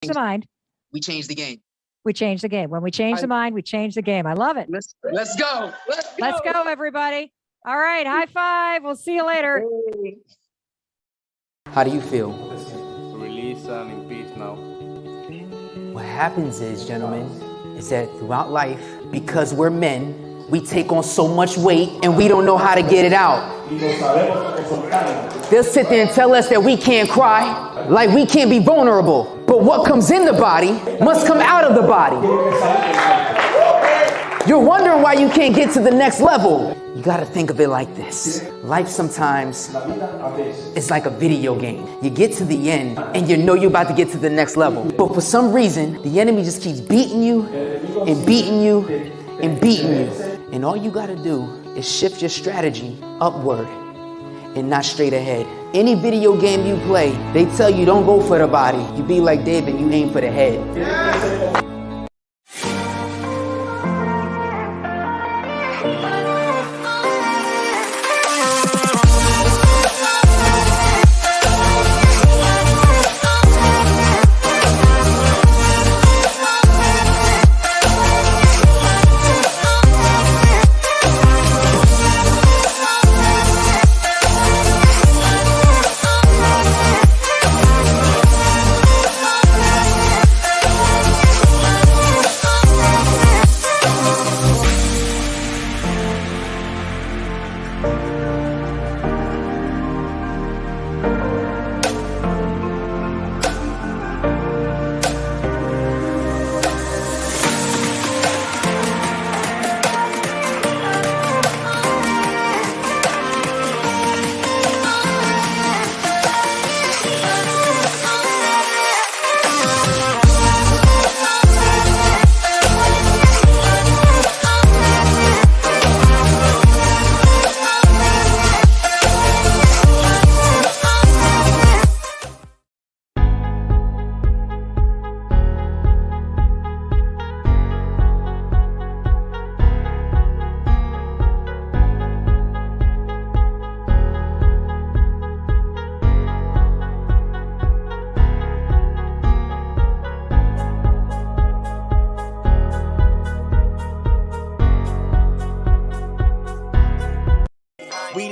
the mind, we change the game. we change the game. When we change the mind, we change the game. I love it. Let's go. Let's go, everybody. All right, high five. We'll see you later. How do you feel? Release and in peace now. What happens is, gentlemen, is that throughout life, because we're men, we take on so much weight and we don't know how to get it out. They'll sit there and tell us that we can't cry, like we can't be vulnerable. But what comes in the body must come out of the body. You're wondering why you can't get to the next level. You gotta think of it like this. Life sometimes is like a video game. You get to the end and you know you're about to get to the next level. But for some reason, the enemy just keeps beating you and beating you and beating you. And all you gotta do is shift your strategy upward and not straight ahead. Any video game you play, they tell you don't go for the body. You be like David, you aim for the head.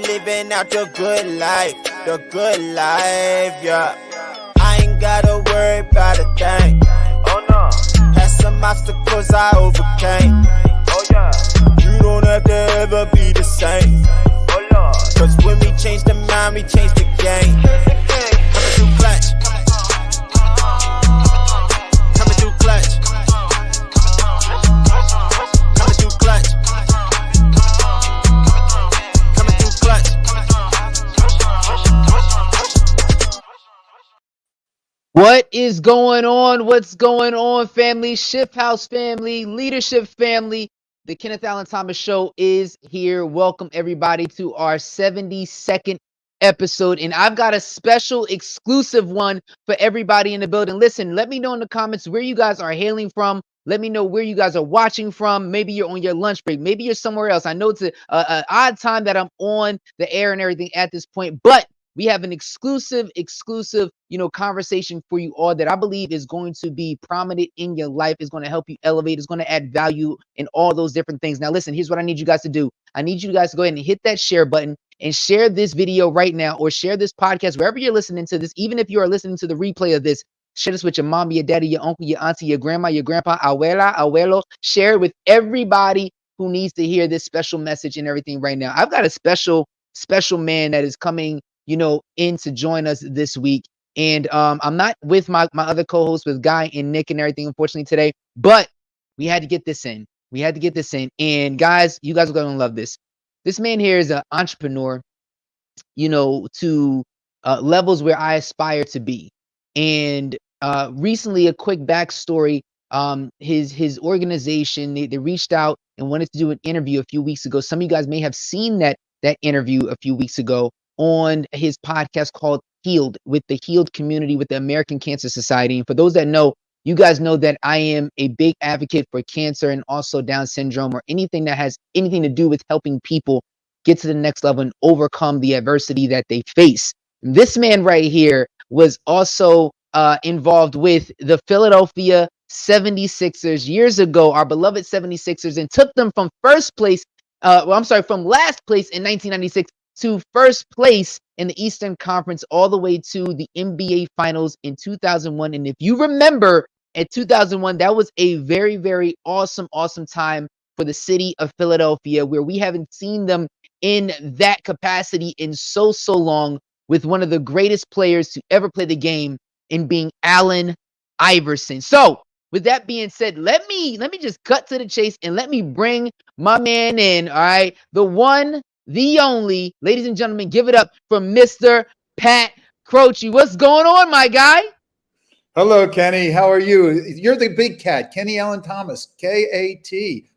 Living out the good life, yeah. I ain't gotta worry about a thing. Oh no. Had some obstacles I overcame. Oh yeah. You don't have to ever be the same. Oh Lord. Cause when we change the mind, we change the game. Coming through clutch. Coming through clutch. Coming through clutch. What is going on? What's going on, family? Shift House family, leadership family. The Kenneth Allen Thomas Show is here. Welcome, everybody, to our 72nd episode. And I've got a special exclusive one for everybody in the building. Listen, let me know in the comments where you guys are hailing from. Let me know where you guys are watching from. Maybe you're on your lunch break. Maybe you're somewhere else. I know it's an odd time that I'm on the air and everything at this point, but we have an exclusive, conversation for you all that I believe is going to be prominent in your life, is going to help you elevate, is going to add value in all those different things. Now, listen, here's what I need you guys to do. I need you guys to go ahead and hit that share button and share this video right now, or share this podcast wherever you're listening to this. Even if you are listening to the replay of this, share this with your mom, your daddy, your uncle, your auntie, your grandma, your grandpa, abuela, abuelo. Share it with everybody who needs to hear this special message and everything right now. I've got a special man that is coming in to join us this week. And I'm not with my other co-hosts, with Guy and Nick and everything, unfortunately, today. But we had to get this in. And guys, you guys are going to love this. This man here is an entrepreneur, to levels where I aspire to be. And recently, a quick backstory, his organization, they reached out and wanted to do an interview a few weeks ago. Some of you guys may have seen that interview a few weeks ago on his podcast called Healed, with the Healed community, with the American Cancer Society. And for those that know, you guys know that I am a big advocate for cancer and also Down syndrome, or anything that has anything to do with helping people get to the next level and overcome the adversity that they face. This man right here was also involved with the Philadelphia 76ers years ago, our beloved 76ers, and took them from from last place in 1996 to first place in the Eastern Conference, all the way to the NBA Finals in 2001. And if you remember, at 2001, that was a very, very awesome time for the city of Philadelphia, where we haven't seen them in that capacity in so long, with one of the greatest players to ever play the game in being Allen Iverson. So with that being said, let me just cut to the chase and let me bring my man in. All right, the one, the only, ladies and gentlemen, give it up for Mr. Pat Croce. What's going on, my guy? Hello, Kenny. How are you? You're the big cat, Kenny Allen Thomas, KAT.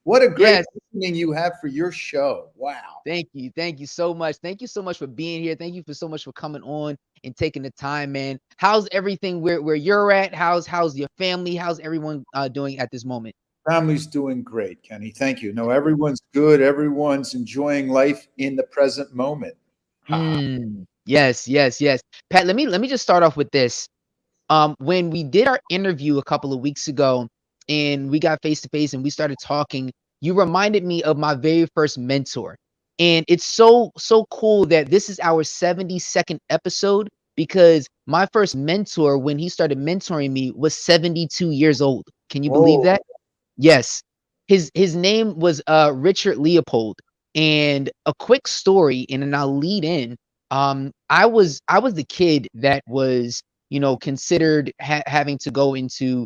What a great opening you have for your show. Wow. Thank you. Thank you so much. Thank you so much for being here. Thank you so much for coming on and taking the time, man. How's everything where you're at? How's your family? How's everyone doing at this moment? Family's doing great, Kenny. Thank you. No, everyone's good. Everyone's enjoying life in the present moment. Yes. Pat, let me just start off with this. When we did our interview a couple of weeks ago and we got face to face and we started talking, you reminded me of my very first mentor. And it's so cool that this is our 72nd episode, because my first mentor, when he started mentoring me, was 72 years old. Can you believe that? Yes. His name was Richard Leopold. And a quick story, and then I'll lead in. I was the kid that was, considered having to go into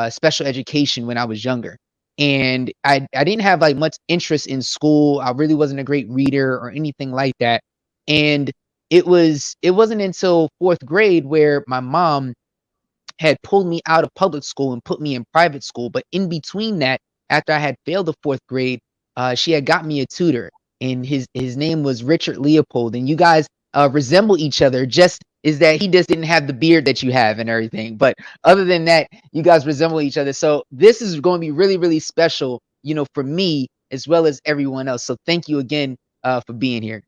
special education when I was younger. And I didn't have like much interest in school. I really wasn't a great reader or anything like that. And it wasn't until 4th grade where my mom had pulled me out of public school and put me in private school. But in between that, after I had failed the 4th grade, she had got me a tutor, and his name was Richard Leopold. And you guys resemble each other, just is that he just didn't have the beard that you have and everything. But other than that, you guys resemble each other. So this is going to be really, really special, for me as well as everyone else. So thank you again for being here.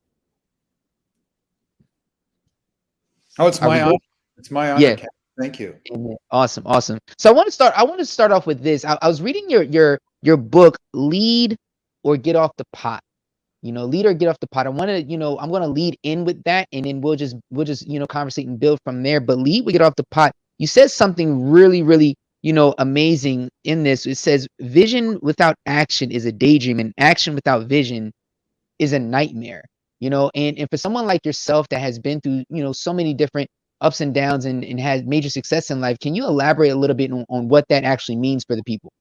Oh, it's my honor. It's my honor. Yeah. Thank you. Awesome. So I want to start off with this. I was reading your book, Lead or Get Off the Pot. Lead or get off the pot. I want to, I'm going to lead in with that, and then we'll just, conversate and build from there. But lead, we get off the pot. You said something really, really, amazing in this. It says, vision without action is a daydream, and action without vision is a nightmare. And for someone like yourself that has been through, so many different ups and downs and had major success in life, can you elaborate a little bit on what that actually means for the people?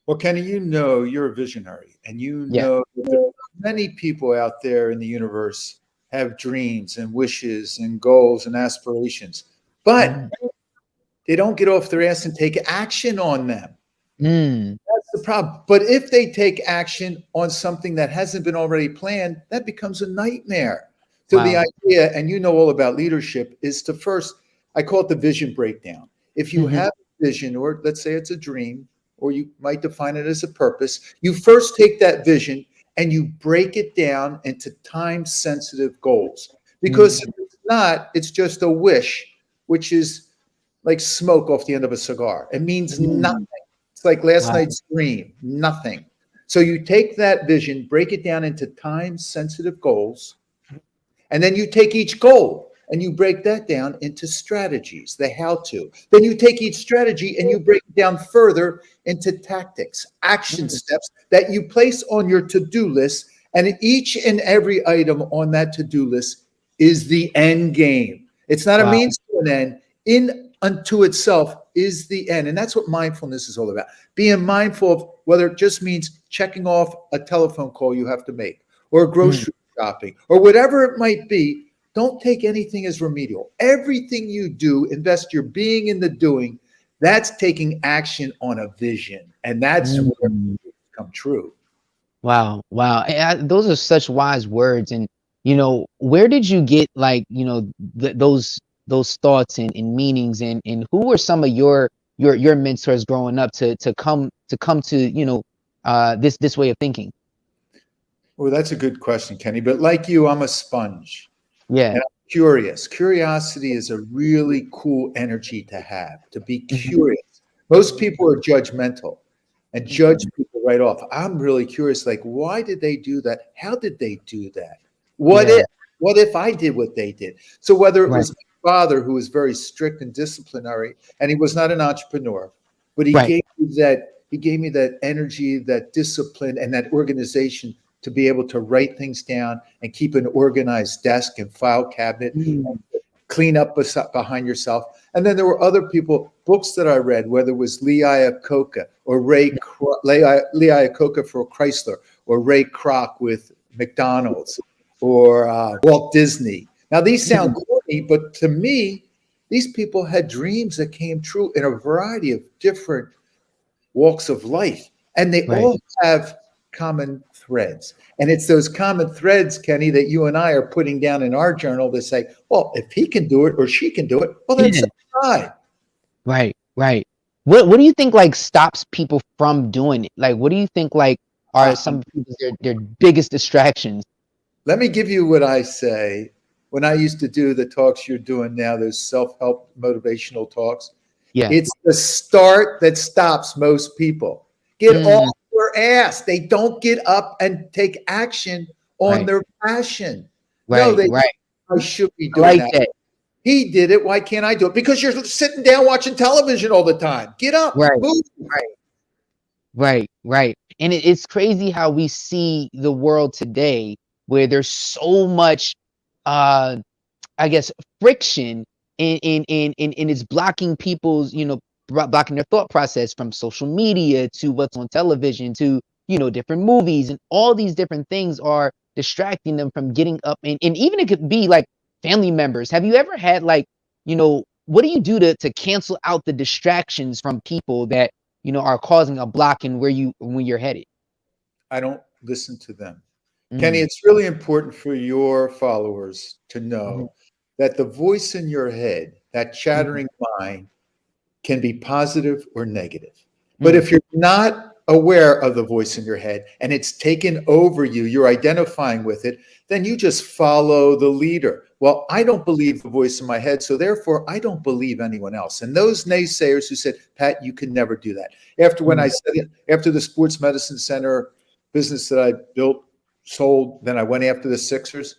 Well, Kenny, you're a visionary, and know that there are many people out there in the universe have dreams and wishes and goals and aspirations, but they don't get off their ass and take action on them. That's the problem. But if they take action on something that hasn't been already planned, that becomes a nightmare. So the idea, and all about leadership, is to first, I call it the vision breakdown. If you have a vision, or let's say it's a dream, or you might define it as a purpose, you first take that vision and you break it down into time-sensitive goals. Because if it's not, it's just a wish, which is like smoke off the end of a cigar. It means nothing. It's like last night's dream, nothing. So you take that vision, break it down into time-sensitive goals, and then you take each goal and you break that down into strategies, the how-to. Then you take each strategy and you break it down further into tactics, action steps that you place on your to-do list. And each and every item on that to-do list is the end game. It's not a means to an end. In unto itself is the end. And that's what mindfulness is all about. Being mindful of whether it just means checking off a telephone call you have to make, or grocery shopping, or whatever it might be. Don't take anything as remedial. Everything you do, invest your being in the doing. That's taking action on a vision. And that's where it come true. Wow. Those are such wise words. And, where did you get those thoughts and meanings, and who were some of your mentors growing up to come to, this way of thinking? Well, that's a good question, Kenny. But like you, I'm a sponge. Yeah. And I'm curious. Curiosity is a really cool energy to have, to be Mhm. curious. Most people are judgmental and judge people right off. I'm really curious, like, why did they do that? How did they do that? What Yeah. if? What if I did what they did? So whether it Right. was my father, who was very strict and disciplinary, and he was not an entrepreneur, but he Right. gave me that energy, that discipline, and that organization to be able to write things down and keep an organized desk and file cabinet, Mm. clean up behind yourself. And then there were other people, books that I read, whether it was Lee Iacocca or Lee Iacocca for Chrysler, or Ray Kroc with McDonald's, or Walt Disney. Now, these sound corny, but to me, these people had dreams that came true in a variety of different walks of life, and they Right. all have common threads. And it's those common threads, Kenny, that you and I are putting down in our journal to say, well, if he can do it or she can do it, well, then Yeah. so can I. Right. Right. What do you think like stops people from doing it? Like, what do you think like are some people's their biggest distractions? Let me give you what I say when I used to do the talks you're doing now, those self-help motivational talks. Yeah. It's the start that stops most people. Get off your ass. They don't get up and take action on Right. their passion. Right. No, they Right. I should be I doing like that. that. He did it. Why can't I do it? Because you're sitting down watching television all the time. Get up, Right. move. Right. Right. And it's crazy how we see the world today where there's so much I guess friction in it's blocking people's, blocking their thought process from social media to what's on television to, different movies, and all these different things are distracting them from getting up, and even it could be like family members. Have you ever had like, what do you do to cancel out the distractions from people that, are causing a block in when you're headed? I don't listen to them. Kenny, Mm. it's really important for your followers to Mhm. know that the voice in your head, that chattering mind, can be positive or negative. But Mm. if you're not aware of the voice in your head and it's taken over you, you're identifying with it, then you just follow the leader. Well, I don't believe the voice in my head, so therefore I don't believe anyone else. And those naysayers who said, Pat, you can never do that. When I said it, after the sports medicine center business that I built, sold, then I went after the Sixers.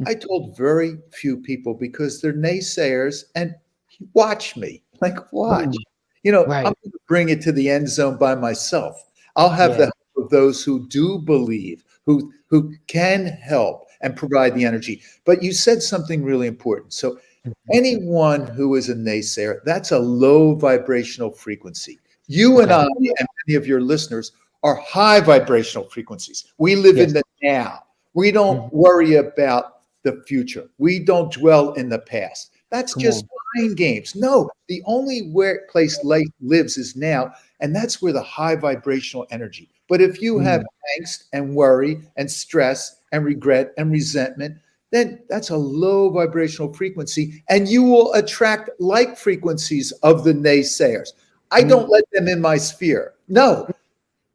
I told very few people because they're naysayers and watch me, like watch. Mm. I'm Right. going to bring it to the end zone by myself. I'll have Yeah. the help of those who do believe, who can help and provide the energy. But you said something really important. So anyone who is a naysayer, that's a low vibrational frequency. You and Okay. I and many of your listeners are high vibrational frequencies. We live Yes. in the now. We don't Mhm. worry about the future. We don't dwell in the past. That's Come just on. mind games. No, the only place life lives is now, and that's where the high vibrational energy. But if you have angst and worry and stress and regret and resentment, then that's a low vibrational frequency, and you will attract like frequencies of the naysayers. I don't let them in my sphere. No,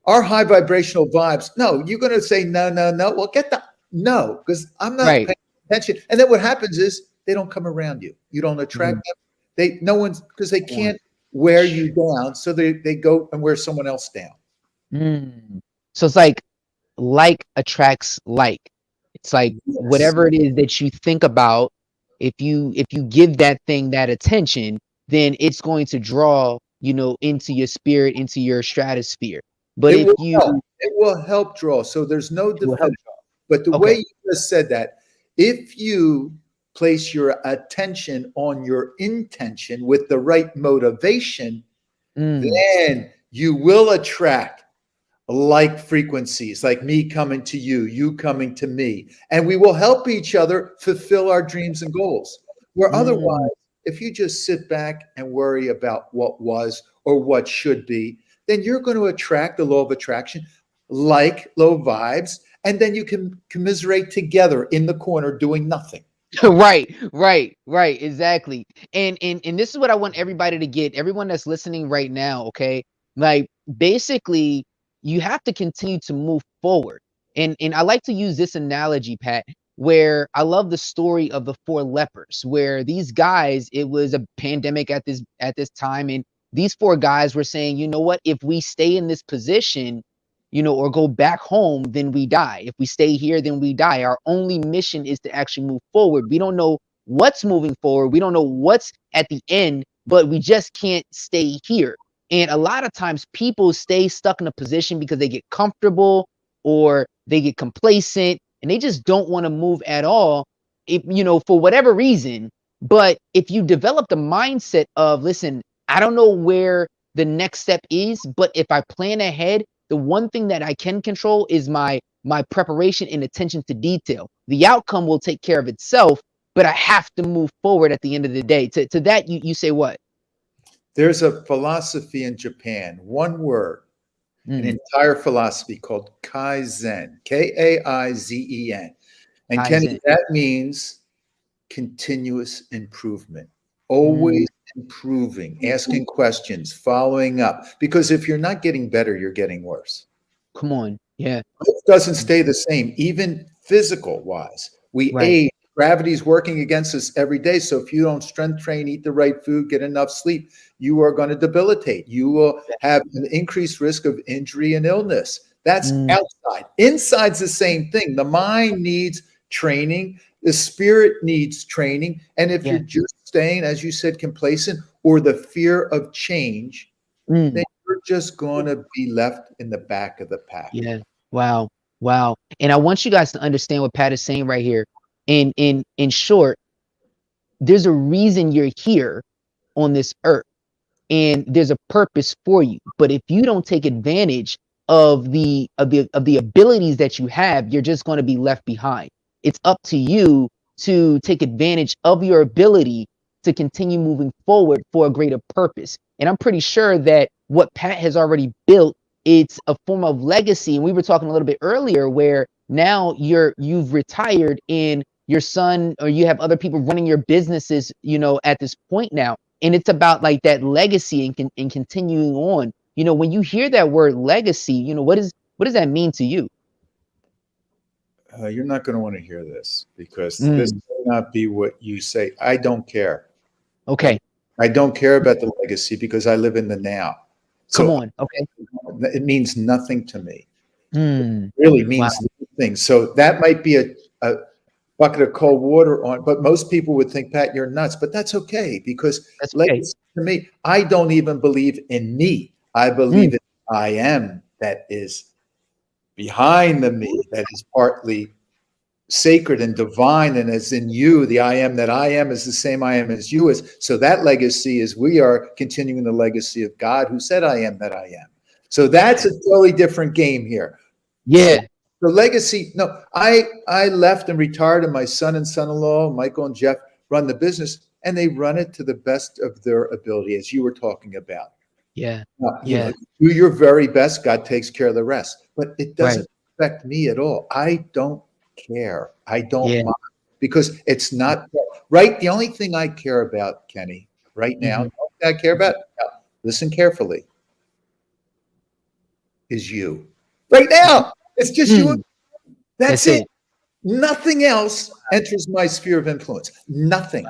our high vibrational vibes. No, you're going to say no, no, no. Well, get the no, because I'm not Right. paying attention. And then what happens is they don't come around you. You don't attract them. No one's because they can't wear you down, so they go and wear someone else down. Mm. So it's like attracts like. It's like Yes. whatever it is that you think about, if you give that thing that attention, then it's going to draw, into your spirit, into your stratosphere. But It if will you help. It will help draw. So there's no it will help defense. But the way Okay. you just said that, if you place your attention on your intention with the right motivation, then you will attract like frequencies, like me coming to you, you coming to me, and we will help each other fulfill our dreams and goals. Where otherwise, if you just sit back and worry about what was or what should be, then you're going to attract the law of attraction, like low vibes, and then you can commiserate together in the corner doing nothing. Right, exactly. And this is what I want everybody to get, everyone that's listening right now, okay? Like basically you have to continue to move forward. And I like to use this analogy, Pat. where I love the story of the four lepers, where these guys, it was a pandemic at this time, and these four guys were saying, you know what, if we stay in this position, or go back home, then we die. If we stay here, then we die. Our only mission is to actually move forward. We don't know what's moving forward. We don't know what's at the end, but we just can't stay here. And a lot of times people stay stuck in a position because they get comfortable or they get complacent and they just don't want to move at all, if, for whatever reason. But if you develop the mindset of, listen, I don't know where the next step is, but if I plan ahead, the one thing that I can control is my preparation and attention to detail. The outcome will take care of itself, but I have to move forward at the end of the day. To that, you say what? There's a philosophy in Japan, one word, an entire philosophy called Kaizen, Kaizen. And Kenny, that means continuous improvement, always improving, asking questions, following up. Because if you're not getting better, you're getting worse. Come on. Yeah. It doesn't stay the same, even physical wise. We age. Gravity's working against us every day. So if you don't strength train, eat the right food, get enough sleep, you are going to debilitate. You will have an increased risk of injury and illness. That's outside. Inside's the same thing. The mind needs training. The spirit needs training. And if you're just staying, as you said, complacent or the fear of change, then you're just going to be left in the back of the pack. Yeah. Wow. And I want you guys to understand what Pat is saying right here. In short, there's a reason you're here on this earth, and there's a purpose for you. But if you don't take advantage of the abilities that you have, you're just going to be left behind. It's up to you to take advantage of your ability to continue moving forward for a greater purpose. And I'm pretty sure that what Pat has already built, it's a form of legacy. And we were talking a little bit earlier where now you've retired and your son or you have other people running your businesses, at this point now. And it's about like that legacy and continuing on. When you hear that word legacy, what does that mean to you? You're not going to want to hear this because this may not be what you say. I don't care. Okay. I don't care about the legacy because I live in the now. Come on. Okay. It means nothing to me. It really means nothing. So that might be a bucket of cold water on, but most people would think, Pat, you're nuts. But that's okay because legacy to me, I don't even believe in me. I believe in I am that is behind the me, that is partly sacred and divine, and as in you, the I am that I am is the same I am as you is. So that legacy is we are continuing the legacy of God who said I am that I am. So that's a totally different game here. Yeah. The legacy, no, I left and retired, and my son and son-in-law, Michael and Jeff, run the business, and they run it to the best of their ability, as you were talking about. Yeah. Do your very best. God takes care of the rest. But it doesn't affect me at all. I don't care. I don't mind because it's not right. The only thing I care about, Kenny, right now, I care about, listen carefully, is you. Right now, it's just you. That's it. Nothing else enters my sphere of influence. Nothing.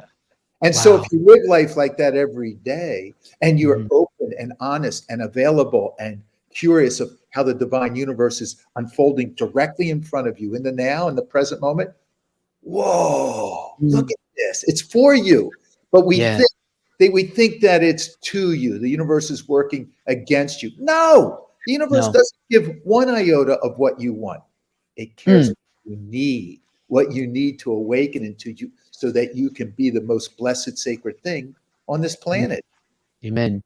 And so if you live life like that every day and you're open and honest and available and curious of how the divine universe is unfolding directly in front of you in the now, in the present moment, whoa, look at this. It's for you. But we think that it's to you. The universe is working against you. No, the universe doesn't give one iota of what you want. It cares what you need to awaken into you so that you can be the most blessed, sacred thing on this planet. Amen.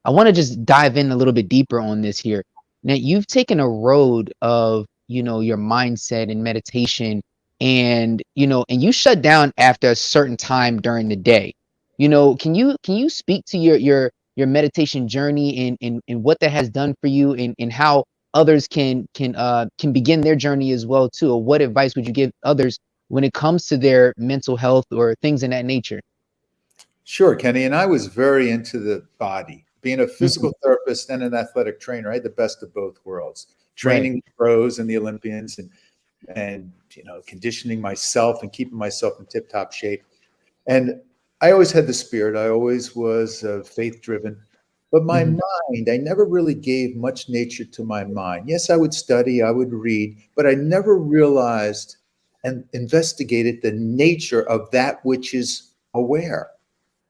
I want to just dive in a little bit deeper on this here. Now, you've taken a road of, your mindset and meditation and, and you shut down after a certain time during the day. Can you speak to your meditation journey and what that has done for you and how others can begin their journey as well too? Or what advice would you give others when it comes to their mental health or things in that nature? Sure, Kenny. And I was very into the body, being a physical therapist and an athletic trainer. I had the best of both worlds, training the pros and the Olympians. And and conditioning myself and keeping myself in tip-top shape. And I always had the spirit. I always was faith-driven. But my mind, I never really gave much nature to my mind. Yes, I would study, I would read, but I never realized and investigated the nature of that which is aware.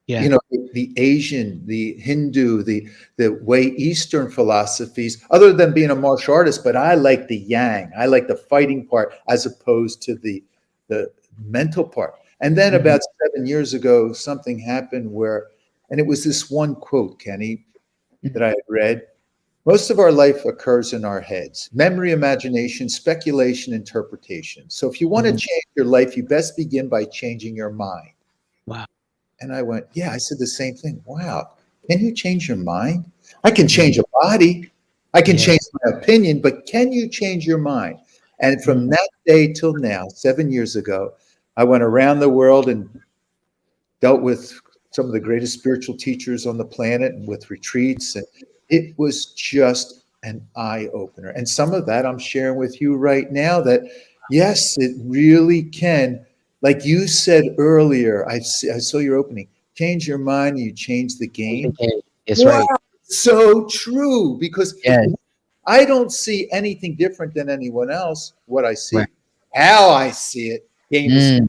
Yeah. The Asian, the Hindu, the way Eastern philosophies, other than being a martial artist, but I like the yang. I like the fighting part as opposed to the mental part. And then about 7 years ago, something happened and it was this one quote, Kenny, that I had read. Most of our life occurs in our heads: memory, imagination, speculation, interpretation. So if you want to change your life, you best begin by changing your mind. Wow. And I went, yeah, I said the same thing. Wow. Can you change your mind? I can change a body. I can change my opinion, but can you change your mind? And from that day till now, 7 years ago, I went around the world and dealt with some of the greatest spiritual teachers on the planet and with retreats. And it was just an eye opener. And some of that I'm sharing with you right now, that yes, it really can. Like you said earlier, I saw your opening. Change your mind, you change the game. It's right. So true, because I don't see anything different than anyone else. What I see, how I see it, game is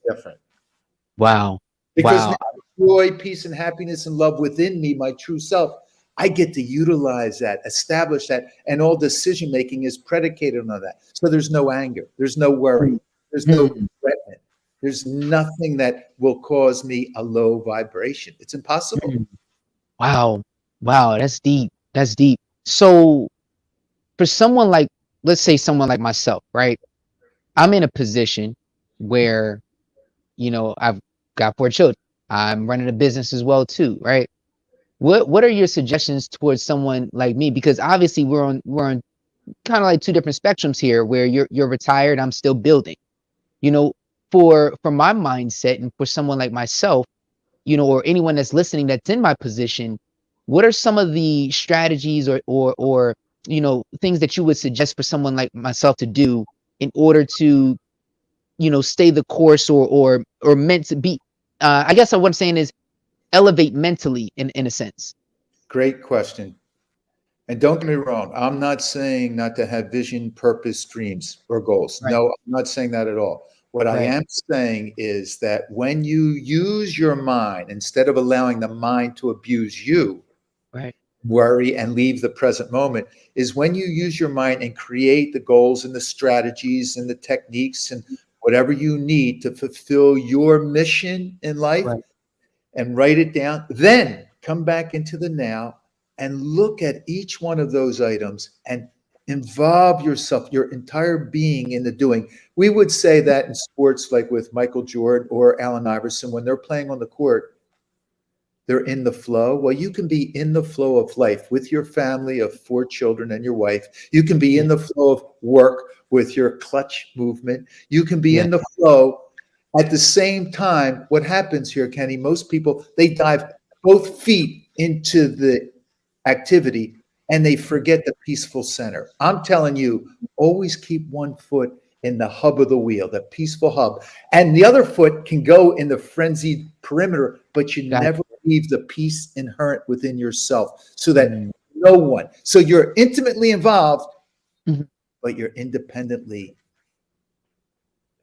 different. Wow. Because now joy, peace, and happiness and love within me, my true self, I get to utilize that, establish that, and all decision making is predicated on that. So there's no anger, there's no worry, there's no threatening. There's nothing that will cause me a low vibration. It's impossible. Wow. That's deep. That's deep. So for someone like, let's say someone like myself, right? I'm in a position where, I've got 4 children. I'm running a business as well too, right? What are your suggestions towards someone like me? Because obviously we're on kind of like 2 different spectrums here, where you're retired, I'm still building. For my mindset, and for someone like myself, or anyone that's listening that's in my position, what are some of the strategies or things that you would suggest for someone like myself to do in order to, stay the course or meant to be? I guess what I'm saying is elevate mentally in a sense. Great question. And don't get me wrong, I'm not saying not to have vision, purpose, dreams, or goals. Right. No, I'm not saying that at all. What I am saying is that when you use your mind, instead of allowing the mind to abuse you, worry, and leave the present moment, is when you use your mind and create the goals and the strategies and the techniques and whatever you need to fulfill your mission in life, and write it down, then come back into the now and look at each one of those items and involve yourself, your entire being, in the doing. We would say that in sports, like with Michael Jordan or Allen Iverson, when they're playing on the court, they're in the flow. Well, you can be in the flow of life with your family of 4 children and your wife. You can be in the flow of work with your clutch movement. You can be in the flow. At the same time, what happens here, Kenny, most people, they dive both feet into the activity and they forget the peaceful center. I'm telling you, always keep one foot in the hub of the wheel, the peaceful hub. And the other foot can go in the frenzied perimeter, but you never leave the peace inherent within yourself, so that no one, so you're intimately involved, but you're independently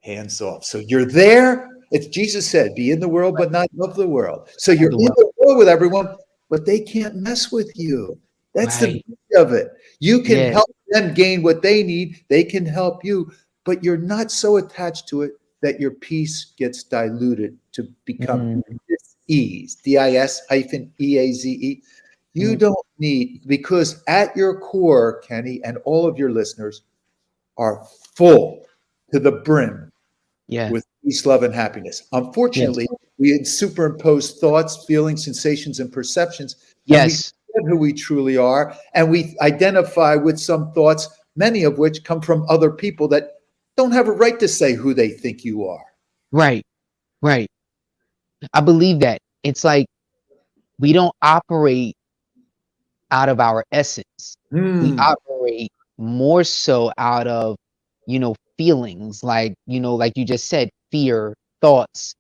hands off. So you're there. It's Jesus said, be in the world, but not of the world. So you're in the world with everyone, but they can't mess with you. That's the beauty of it. You can help them gain what they need. They can help you, but you're not so attached to it that your peace gets diluted to become dis-ease, D-I-S-E-A-Z-E. You don't need, because at your core, Kenny, and all of your listeners are full to the brim with peace, love, and happiness. Unfortunately, we superimpose thoughts, feelings, sensations, and perceptions. And we forget who we truly are, and we identify with some thoughts, many of which come from other people that don't have a right to say who they think you are. Right. I believe that. It's like we don't operate out of our essence. We operate more so out of, feelings, like, like you just said, fear, thoughts,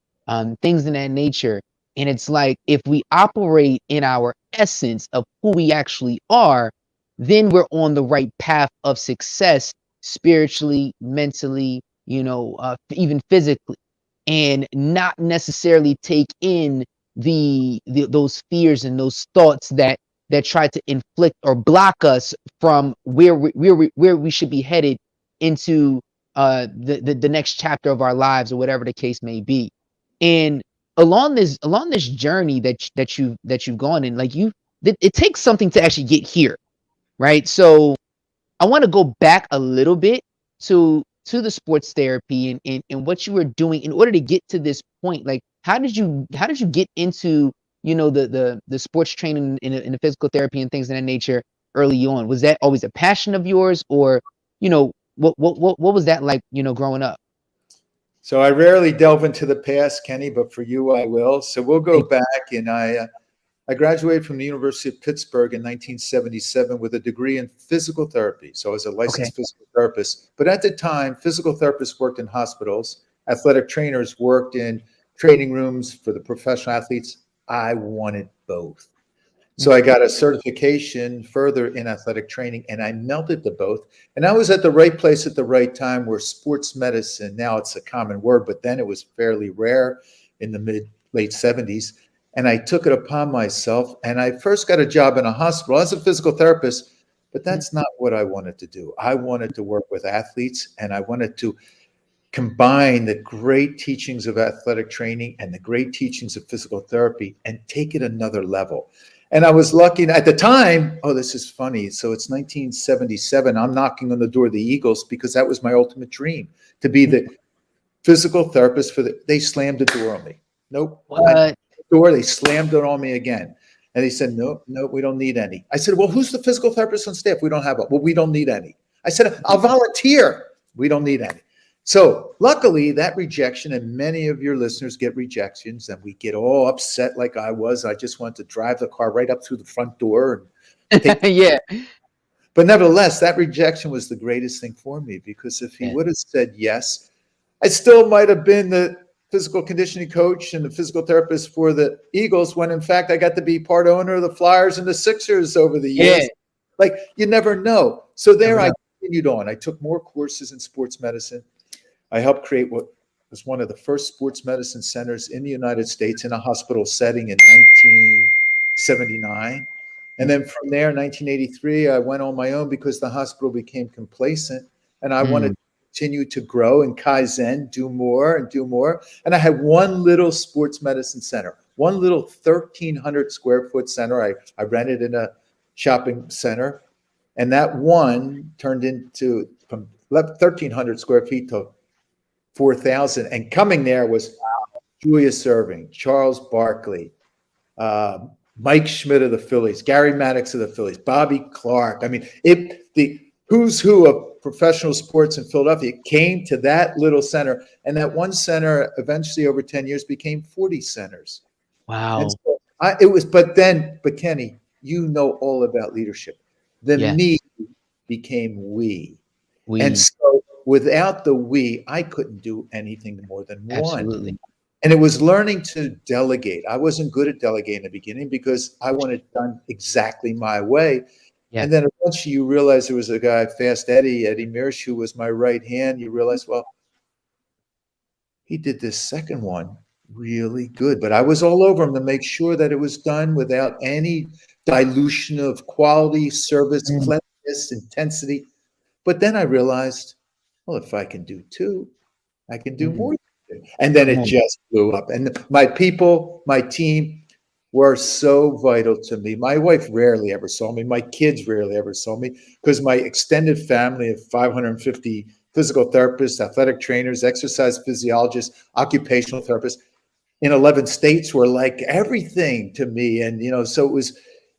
things in that nature. And it's like, if we operate in our essence of who we actually are, then we're on the right path of success, spiritually, mentally, even physically, and not necessarily take in those fears and those thoughts that try to inflict or block us from where we should be headed into the next chapter of our lives, or whatever the case may be. And along this journey that you've gone in, like, it takes something to actually get here, right? So I want to go back a little bit to the sports therapy, and what you were doing in order to get to this point. Like, how did you get into, the sports training and the physical therapy and things of that nature early on? Was that always a passion of yours, or what was that like, growing up? So I rarely delve into the past, Kenny, but for you, I will. So we'll go back, and I graduated from the University of Pittsburgh in 1977 with a degree in physical therapy. So I was a licensed physical therapist. But at the time, physical therapists worked in hospitals. Athletic trainers worked in training rooms for the professional athletes. I wanted both. So I got a certification further in athletic training, and I melded the both. And I was at the right place at the right time, where sports medicine, now it's a common word, but then it was fairly rare in the late 70s. And I took it upon myself, and I first got a job in a hospital as a physical therapist, but that's not what I wanted to do. I wanted to work with athletes, and I wanted to combine the great teachings of athletic training and the great teachings of physical therapy and take it another level. And I was lucky at the time. Oh, this is funny. So it's 1977. I'm knocking on the door of the Eagles because that was my ultimate dream, to be the physical therapist they slammed the door on me. Nope. What? Door, they slammed it on me again. And they said, no, we don't need any. I said, well, who's the physical therapist on staff? We don't have one. Well, we don't need any. I said, I'll volunteer. We don't need any. So luckily, that rejection, and many of your listeners get rejections, and we get all upset like I was. I just wanted to drive the car right up through the front door. And Yeah. But nevertheless, that rejection was the greatest thing for me, because if he would have said yes, I still might have been the physical conditioning coach and the physical therapist for the Eagles, when in fact I got to be part owner of the Flyers and the Sixers over the years. Yeah. Like, you never know. So there I continued on. I took more courses in sports medicine. I helped create what was one of the first sports medicine centers in the United States in a hospital setting in 1979. And then from there, 1983, I went on my own because the hospital became complacent, and I wanted to continue to grow and Kaizen, do more and do more. And I had one little sports medicine center, one little 1,300 square foot center. I rented in a shopping center, and that one turned into from 1,300 square feet to 4,000. And coming there was Julius Erving, Charles Barkley, Mike Schmidt of the Phillies, Gary Maddox of the Phillies, Bobby Clark. I mean, the who's who of professional sports in Philadelphia came to that little center. And that one center eventually, over 10 years, became 40 centers. Wow. And so but Kenny, you know all about leadership. The me became we. And so without the we, I couldn't do anything more than one. Absolutely. And it was learning to delegate. I wasn't good at delegating in the beginning because I wanted it done exactly my way. Yeah. And then eventually you realize there was a guy, Fast Eddie Mirsch, who was my right hand. You realize, well, he did this second one really good. But I was all over him to make sure that it was done without any dilution of quality, service, cleanliness, intensity. But then I realized, well, if I can do two, I can do more. And then it just blew up. And my people, my team were so vital to me. My wife rarely ever saw me. My kids rarely ever saw me, because my extended family of 550 physical therapists, athletic trainers, exercise physiologists, occupational therapists in 11 states were like everything to me. And, so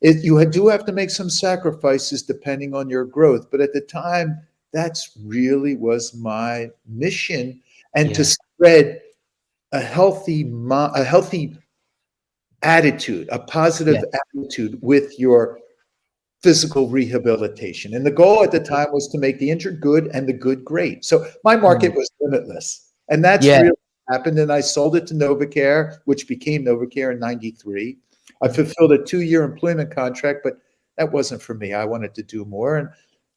you do have to make some sacrifices depending on your growth. But at the time, that's really was my mission, and to spread a healthy attitude, a positive attitude with your physical rehabilitation. And the goal at the time was to make the injured good and the good great. So my market was limitless. And that's really what happened. And I sold it to Novacare, which became Novacare in 93. I fulfilled a 2-year employment contract, but that wasn't for me. I wanted to do more. And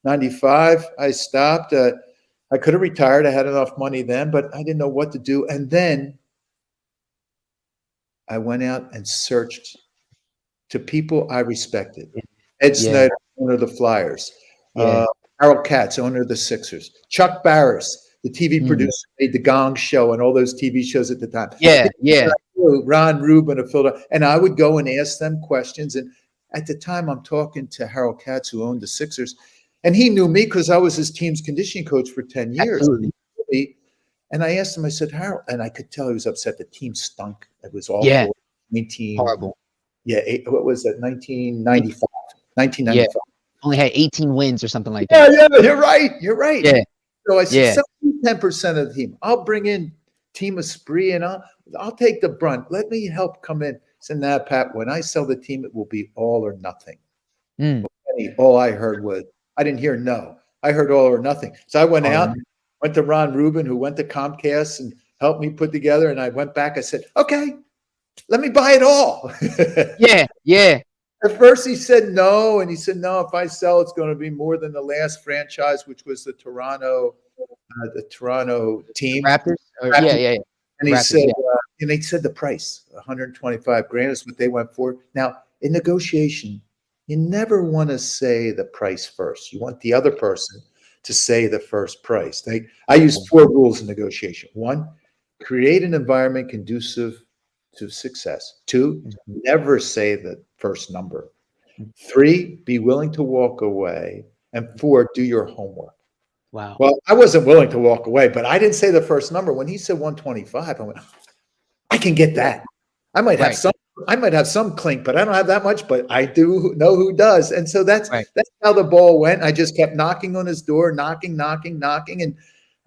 95, I stopped. I could have retired. I had enough money then, but I didn't know what to do. And then I went out and searched to people I respected. Ed Snyder, owner of the Flyers. Harold Katz, owner of the Sixers. Chuck Barris, the TV producer, made The Gong Show and all those TV shows at the time. Ron Rubin of Philadelphia. And I would go and ask them questions. And at the time, I'm talking to Harold Katz, who owned the Sixers. And he knew me because I was his team's conditioning coach for 10 years. Absolutely. And I asked him, I said, Harold, and I could tell he was upset. The team stunk. It was awful. 19, horrible. What was that? 1995. 1995. Only had 18 wins or something like that. Yeah, you're right. You're right. Yeah. So I said, 10% of the team. I'll bring in Team Esprit and I'll take the brunt. Let me help come in. I said, nah, Pat, when I sell the team, it will be all or nothing. All I heard was, I didn't hear no. I heard all or nothing. So I went out, went to Ron Rubin, who went to Comcast and helped me put together. And I went back. I said, okay, let me buy it all. At first he said no. And he said, no, if I sell, it's going to be more than the last franchise, which was the Toronto team. Raptors? And he said, and they said the price, $125,000 is what they went for. Now, in negotiation, you never want to say the price first. You want the other person to say the first price. I use 4 rules in negotiation. 1, create an environment conducive to success. 2, never say the first number. 3, be willing to walk away. And 4, do your homework. Wow. Well, I wasn't willing to walk away, but I didn't say the first number. When he said 125, I went, I can get that. I might have some clink, but I don't have that much, but I do know who does. And so that's how the ball went. I just kept knocking on his door, knocking. And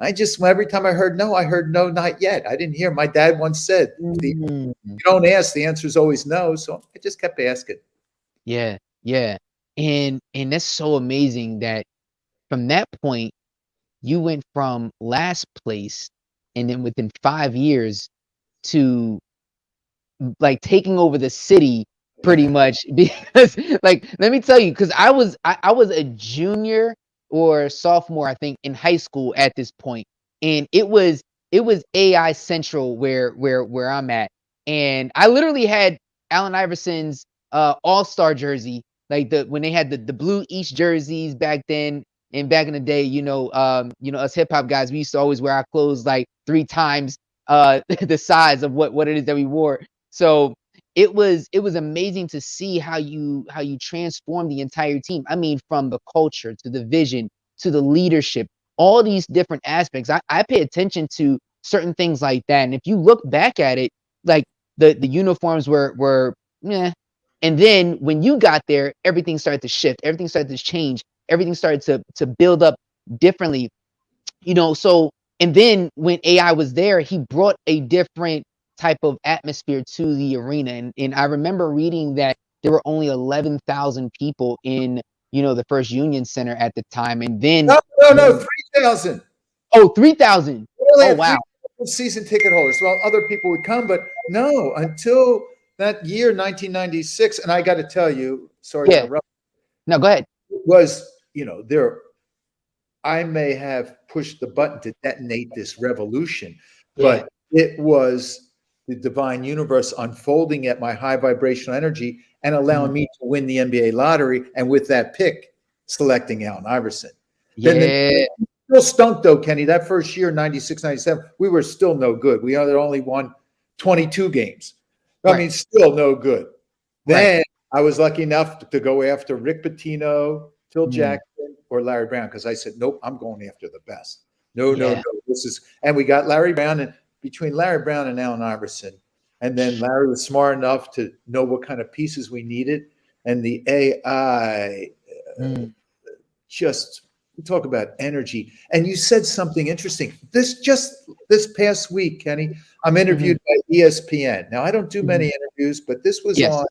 I just, every time I heard no, not yet. I didn't hear. My dad once said, you don't ask, the answer is always no. So I just kept asking. Yeah. And that's so amazing that from that point, you went from last place and then within 5 years to like taking over the city pretty much, because like, let me tell you, because I was a junior or sophomore, I think, in high school at this point. And it was AI Central where I'm at. And I literally had Allen Iverson's all-star jersey, like when they had the blue East jerseys back then. And back in the day, us hip hop guys, we used to always wear our clothes like 3 times the size of what it is that we wore. So it was amazing to see how you transform the entire team. I mean, from the culture to the vision to the leadership, all these different aspects. I pay attention to certain things like that. And if you look back at it, like the uniforms were meh. And then when you got there, everything started to shift, everything started to change. Everything started to build up differently, so, and then when AI was there, he brought a different type of atmosphere to the arena. And I remember reading that there were only 11,000 people in, the First Union Center at the time. And then no, 3,000. Oh, 3,000. Oh, wow. Season ticket holders. Well, other people would come, but no, until that year, 1996. And I got to tell you, sorry to interrupt. No, go ahead. Was, I may have pushed the button to detonate this revolution, but it was the divine universe unfolding at my high vibrational energy and allowing me to win the NBA lottery. And with that pick, selecting Allen Iverson. Then still stunk though, Kenny. That first year, 96, 97, we were still no good. We only won 22 games. I mean, still no good. Then I was lucky enough to go after Rick Pitino, Phil Jackson, or Larry Brown, because I said, nope, I'm going after the best. No. And we got Larry Brown, and between Larry Brown and Allen Iverson, and then Larry was smart enough to know what kind of pieces we needed, and the AI just talk about energy. And you said something interesting. This past week, Kenny, I'm interviewed by ESPN. Now I don't do many interviews, but this was on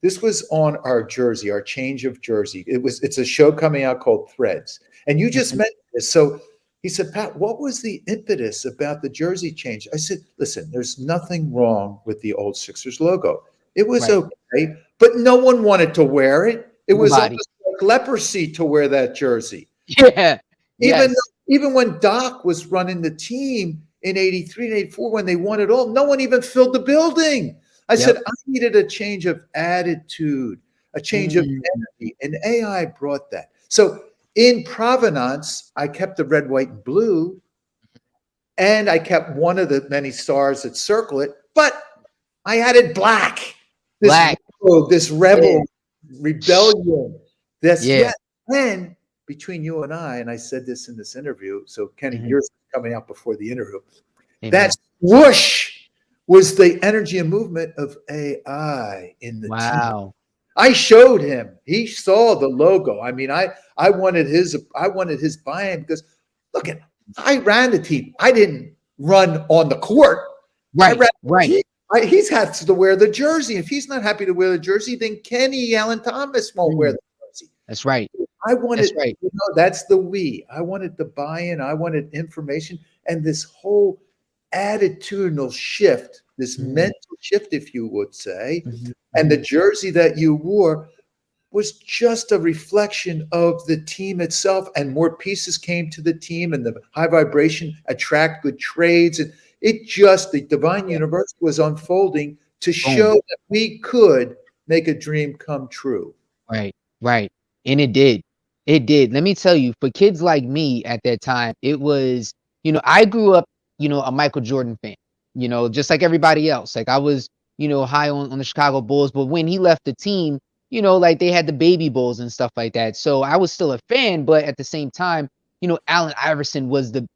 This was on our jersey, our change of jersey. It's a show coming out called Threads. And you just mentioned this. So he said, Pat, what was the impetus about the jersey change? I said, listen, there's nothing wrong with the old Sixers logo. It was okay, but no one wanted to wear it. It was almost like leprosy to wear that jersey. Yeah. Even when Doc was running the team in 83 and 84, when they won it all, no one even filled the building. I said, I needed a change of attitude, a change of energy, and AI brought that. So in provenance, I kept the red, white, and blue, and I kept one of the many stars that circle it, but I added black. This rebel rebellion. And between you and I said this in this interview, so Kenny, yours is coming out before the interview. That swoosh was the energy and movement of AI in the team. I showed him. He saw the logo. I mean, I wanted his buy-in because look, I ran the team. I didn't run on the court. He's had to wear the jersey. If he's not happy to wear the jersey, then Kenny Allen Thomas won't wear the jersey. That's right. I wanted, that's the we. I wanted the buy-in. I wanted information, and this whole attitudinal shift, this mental shift, if you would say, and the jersey that you wore was just a reflection of the team itself, and more pieces came to the team, and the high vibration attract good trades, and the divine universe was unfolding to show that we could make a dream come true. Right. And it did. Let me tell you, for kids like me at that time, it was, I grew up, a Michael Jordan fan, just like everybody else. Like I was, high on the Chicago Bulls, but when he left the team, like they had the baby Bulls and stuff like that. So I was still a fan, but at the same time, Allen Iverson was the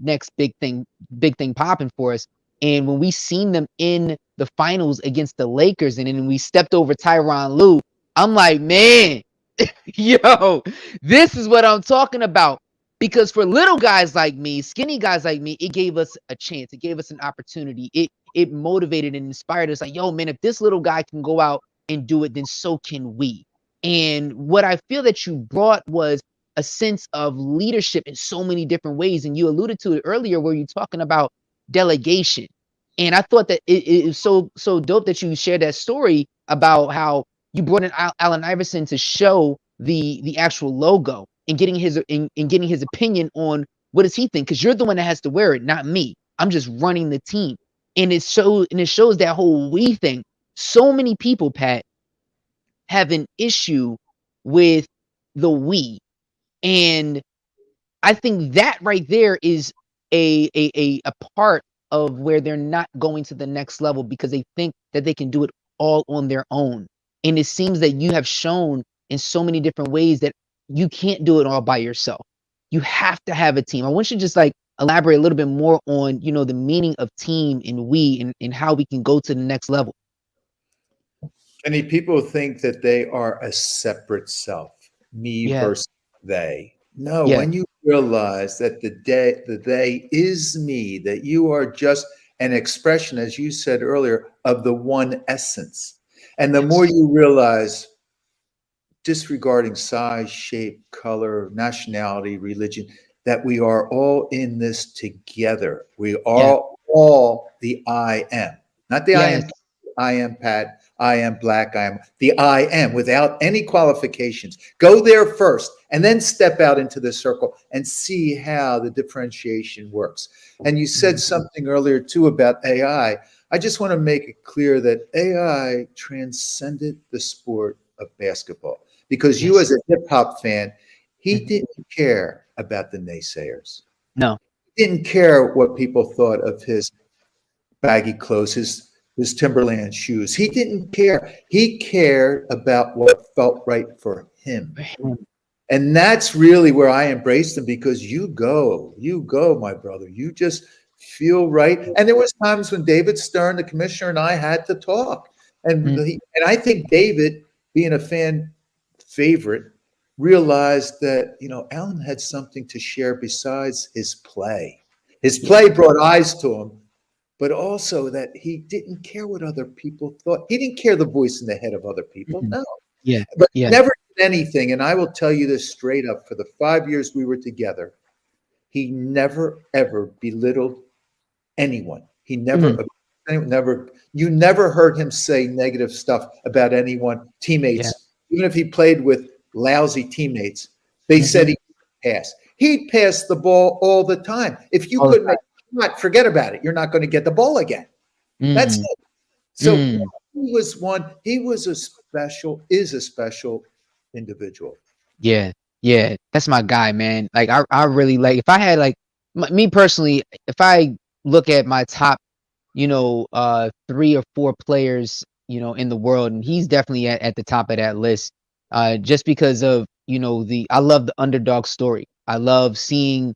next big thing popping for us. And when we seen them in the finals against the Lakers, and then we stepped over Tyronn Lue, I'm like, man, yo, this is what I'm talking about. Because for little guys like me, skinny guys like me, it gave us a chance. It gave us an opportunity. It motivated and inspired us. Like, yo, man, if this little guy can go out and do it, then so can we. And what I feel that you brought was a sense of leadership in so many different ways. And you alluded to it earlier where you're talking about delegation. And I thought that it was so dope that you shared that story about how you brought in Allen Iverson to show the actual logo and getting his opinion on what does he think, because you're the one that has to wear it, not me. I'm just running the team. And it shows that whole we thing. So many people, Pat, have an issue with the we. And I think that right there is a part of where they're not going to the next level because they think that they can do it all on their own. And it seems that you have shown in so many different ways that you can't do it all by yourself. You have to have a team. I want you to just elaborate a little bit more on, the meaning of team and we and how we can go to the next level. Many people think that they are a separate self, me versus they. No, when you realize that the they is me, that you are just an expression, as you said earlier, of the one essence. And the more you realize, disregarding size, shape, color, nationality, religion, that we are all in this together. We are all the I am. Not the I am Pat, I am black, I am the I am, without any qualifications. Go there first and then step out into the circle and see how the differentiation works. And you said something earlier too about AI. I just want to make it clear that AI transcended the sport of basketball, because you as a hip hop fan, he didn't care about the naysayers. No. He didn't care what people thought of his baggy clothes, his Timberland shoes. He didn't care. He cared about what felt right for him. And that's really where I embraced him, because you go, my brother. You just feel right. And there was times when David Stern, the commissioner, and I had to talk. And I think David, being a fan favorite, realized that, Allen had something to share besides his play. His play brought eyes to him, but also that he didn't care what other people thought. He didn't care the voice in the head of other people. Mhm. No. Yeah. But Yeah. never did anything. And I will tell you this straight up, for the 5 years we were together, he never, ever belittled anyone. He never, you never heard him say negative stuff about anyone, teammates. Yeah. Even if he played with lousy teammates, they said he could pass. He'd pass the ball all the time. If you All the couldn't make not forget about it. You're not going to get the ball again. That's it. So he was is a special individual. Yeah. Yeah. That's my guy, man. Like, I really like, if I had like, me personally, if I look at my top, 3 or 4 players, in the world, and he's definitely at the top of that list, just because of, I love the underdog story. I love seeing,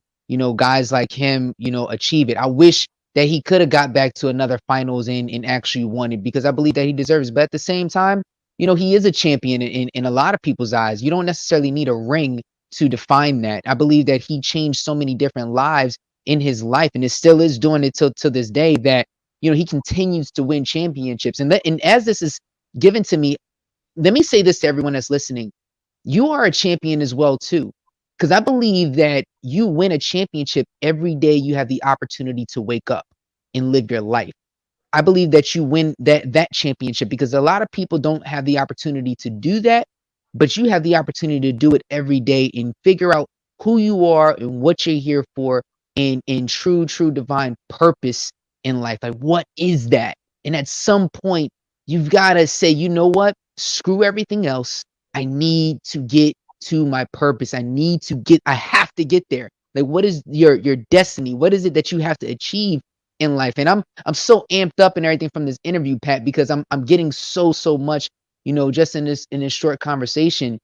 guys like him, achieve it. I wish that he could have got back to another finals and actually won it, because I believe that he deserves it. But at the same time, he is a champion in a lot of people's eyes. You don't necessarily need a ring to define that. I believe that he changed so many different lives in his life, and it still is doing it till this day, that he continues to win championships. And as this is given to me, let me say this to everyone that's listening: you are a champion as well too, because I believe that you win a championship every day you have the opportunity to wake up and live your life. I believe that you win that championship because a lot of people don't have the opportunity to do that, but you have the opportunity to do it every day and figure out who you are and what you're here for, in true divine purpose in life. Like, what is that? And at some point, you've got to say, you know what? Screw everything else. I need to get to my purpose. I have to get there. Like, what is your destiny? What is it that you have to achieve in life? And I'm so amped up and everything from this interview, Pat, because I'm getting so much, just in this short conversation.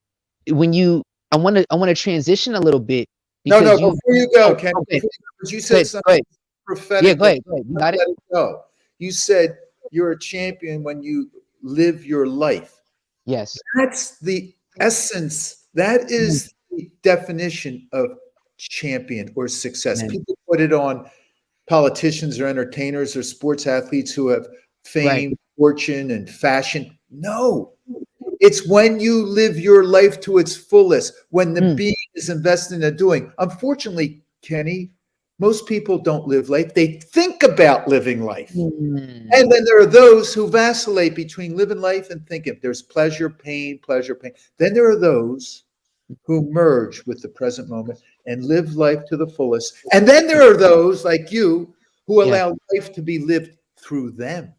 I want to transition a little bit. No, before you go, Ken, okay. because you said something prophetic. Yeah, go ahead. You got it. Let it go. You said you're a champion when you live your life. Yes. That's the essence. That is the definition of champion or success. People put it on politicians or entertainers or sports athletes who have fame, fortune, and fashion. No. It's when you live your life to its fullest, when the being is invested in the doing. Unfortunately, Kenny, most people don't live life. They think about living life. And then there are those who vacillate between living life and thinking. There's pleasure, pain, pleasure, pain. Then there are those who merge with the present moment and live life to the fullest. And then there are those like you who allow life to be lived through them.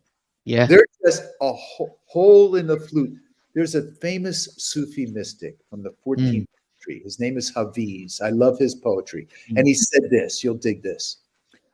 Yeah. They're just a hole in the flute. There's a famous Sufi mystic from the 14th century. His name is Hafiz. I love his poetry. And he said this, you'll dig this.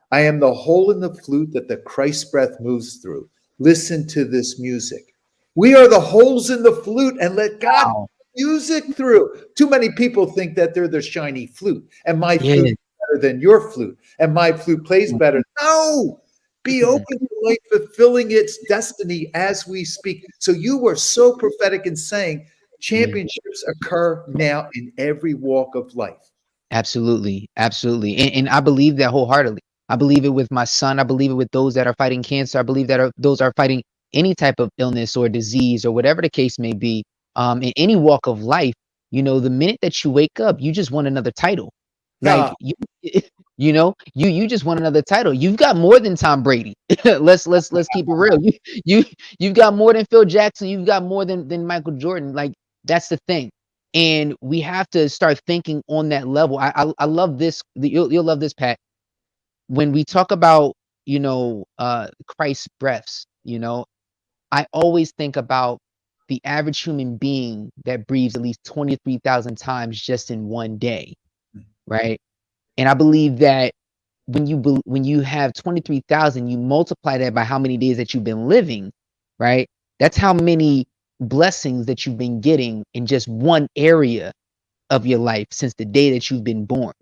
I am the hole in the flute that the Christ breath moves through. Listen to this music. We are the holes in the flute, and let God music through. Too many people think that they're the shiny flute, and my flute is better than your flute, and my flute plays better. No! Be open to life fulfilling its destiny as we speak. So you were so prophetic in saying championships occur now in every walk of life. Absolutely. And I believe that wholeheartedly. I believe it with my son. I believe it with those that are fighting cancer. I believe that those are fighting any type of illness or disease or whatever the case may be. In any walk of life, the minute that you wake up, you just want another title. Like you just want another title. You've got more than Tom Brady. let's keep it real. You've got more than Phil Jackson. You've got more than Michael Jordan. Like, that's the thing. And we have to start thinking on that level. I love this. You'll love this, Pat. When we talk about, Christ's breaths, I always think about the average human being that breathes at least 23,000 times just in one day. Right. And I believe that when you have 23,000, you multiply that by how many days that you've been living, right? That's how many blessings that you've been getting in just one area of your life since the day that you've been born.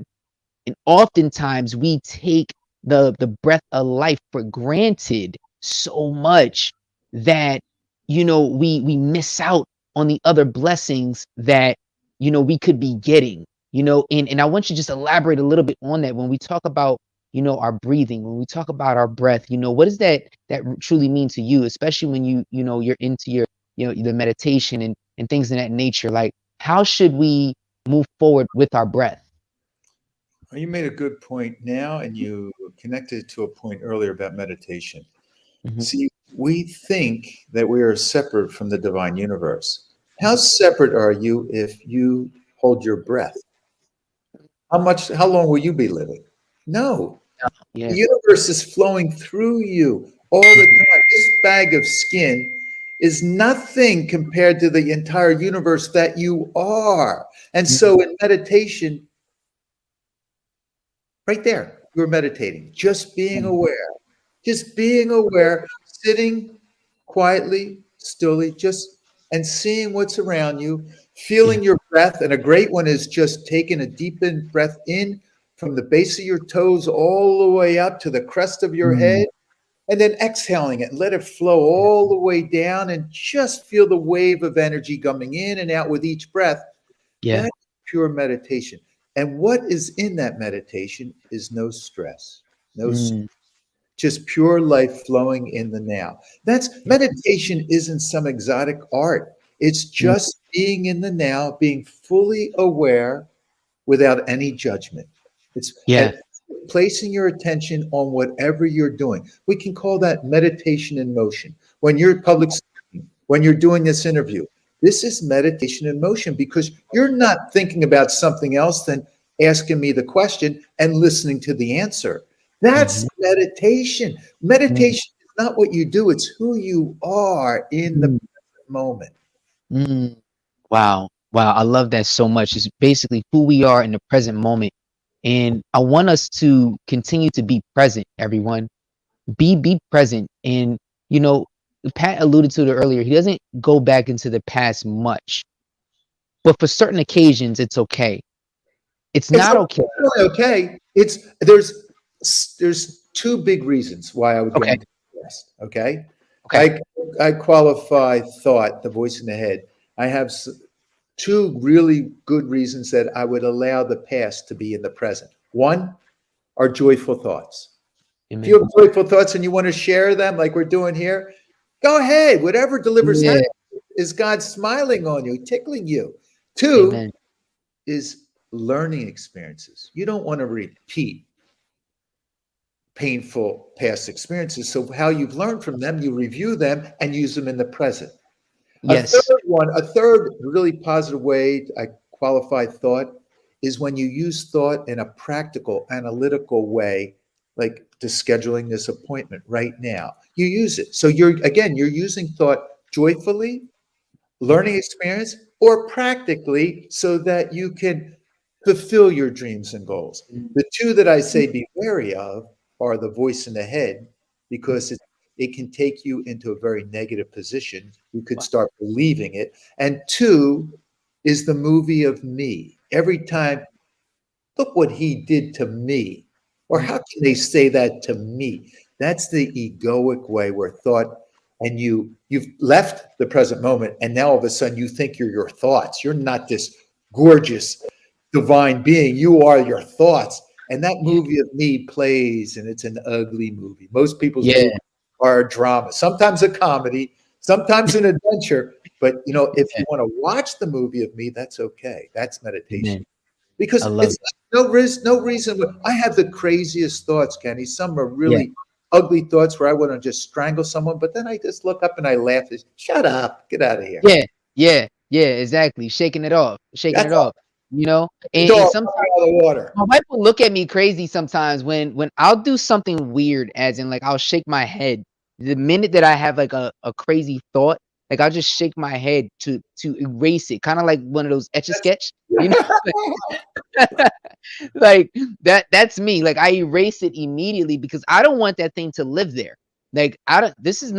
And oftentimes we take the breath of life for granted so much that, we miss out on the other blessings that, we could be getting. And I want you to just elaborate a little bit on that when we talk about, our breathing, when we talk about our breath, what does that truly mean to you, especially when you're into your, the meditation and things of that nature? Like, how should we move forward with our breath? Well, you made a good point now, and you connected to a point earlier about meditation. Mhm. See, we think that we are separate from the divine universe. How separate are you if you hold your breath? How long will you be living? No. Yeah. The universe is flowing through you all the time. This bag of skin is nothing compared to the entire universe that you are. And so in meditation, right there, you're meditating, just being aware, sitting quietly, stilly, just and seeing what's around you, feeling your breath. And a great one is just taking a deep in breath in from the base of your toes all the way up to the crest of your head, and then exhaling it and let it flow all the way down, and just feel the wave of energy coming in and out with each breath. Yeah. That's pure meditation. And what is in that meditation is no stress, just pure life flowing in the now. That's meditation isn't some exotic art. It's just being in the now, being fully aware without any judgment. It's Yeah. placing your attention on whatever you're doing. We can call that meditation in motion. When you're public speaking, when you're doing this interview, this is meditation in motion, because you're not thinking about something else than asking me the question and listening to the answer. That's meditation. Meditation is not what you do, it's who you are in the present moment. Wow. Wow. I love that so much. It's basically who we are in the present moment. And I want us to continue to be present, everyone. Be present. And, Pat alluded to it earlier. He doesn't go back into the past much, but for certain occasions, it's okay. It's It's not okay. okay. There's two big reasons why I would go Okay. into the past. Okay. Okay. I qualify thought, the voice in the head. I have two really good reasons that I would allow the past to be in the present. One are joyful thoughts. If you have joyful thoughts and you want to share them like we're doing here, go ahead. Whatever delivers Yeah. happiness is God smiling on you, tickling you. Two Amen. is learning experiences. You don't want to repeat painful past experiences. So how you've learned from them, you review them and use them in the present. Yes. A third really positive way I qualify thought is when you use thought in a practical, analytical way, like to scheduling this appointment right now. You use it. So you're using thought joyfully, learning experience, or practically, so that you can fulfill your dreams and goals. The two that I say be wary of are the voice in the head, because it can take you into a very negative position. You could start believing it. And two is the movie of me. Every time, look what he did to me, or how can they say that to me? That's the egoic way where thought, and you've left the present moment, and now all of a sudden you think you're your thoughts. You're not this gorgeous divine being. You are your thoughts. And that movie of me plays, and it's an ugly movie. Most people's movies are a drama, sometimes a comedy, sometimes an adventure. But if you want to watch the movie of me, that's okay. That's meditation. Because it's no reason. I have the craziest thoughts, Kenny. Some are really ugly thoughts where I want to just strangle someone, but then I just look up and I laugh. Shut up, get out of here. Yeah, exactly. Shaking it off. That's all. And Dog sometimes out of the water. my wife will look at me crazy sometimes when I'll do something weird, as in like I'll shake my head. The minute that I have like a crazy thought, like I'll just shake my head to erase it, kind of like one of those etch a sketch, like that's me. Like I erase it immediately because I don't want that thing to live there. Like this is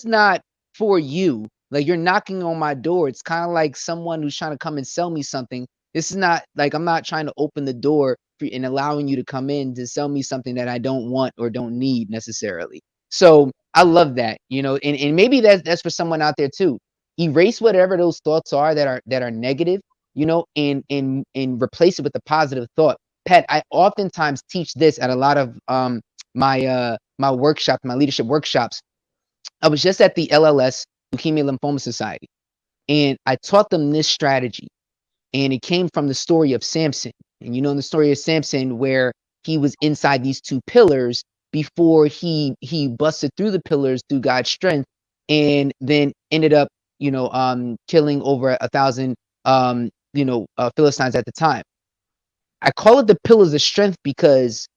not for you. Like you're knocking on my door. It's kind of like someone who's trying to come and sell me something. This is not like, I'm not trying to open the door and allowing you to come in to sell me something that I don't want or don't need necessarily. So I love that, and maybe that's for someone out there too. Erase whatever those thoughts are that are negative, and replace it with a positive thought. Pat, I oftentimes teach this at a lot of my workshops, my leadership workshops. I was just at the LLS Leukemia Lymphoma Society, and I taught them this strategy. And it came from the story of Samson. And you know the story of Samson, where he was inside these two pillars before he busted through the pillars through God's strength, and then ended up, killing over 1,000 Philistines at the time. I call it the pillars of strength because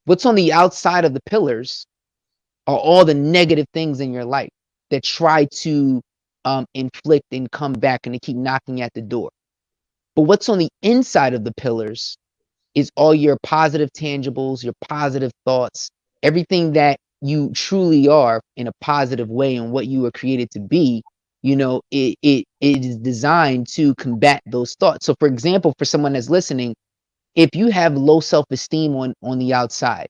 what's on the outside of the pillars are all the negative things in your life that try to inflict and come back and they keep knocking at the door. But what's on the inside of the pillars is all your positive tangibles, your positive thoughts, everything that you truly are in a positive way and what you were created to be. It is designed to combat those thoughts. So for example, for someone that's listening, if you have low self-esteem on the outside,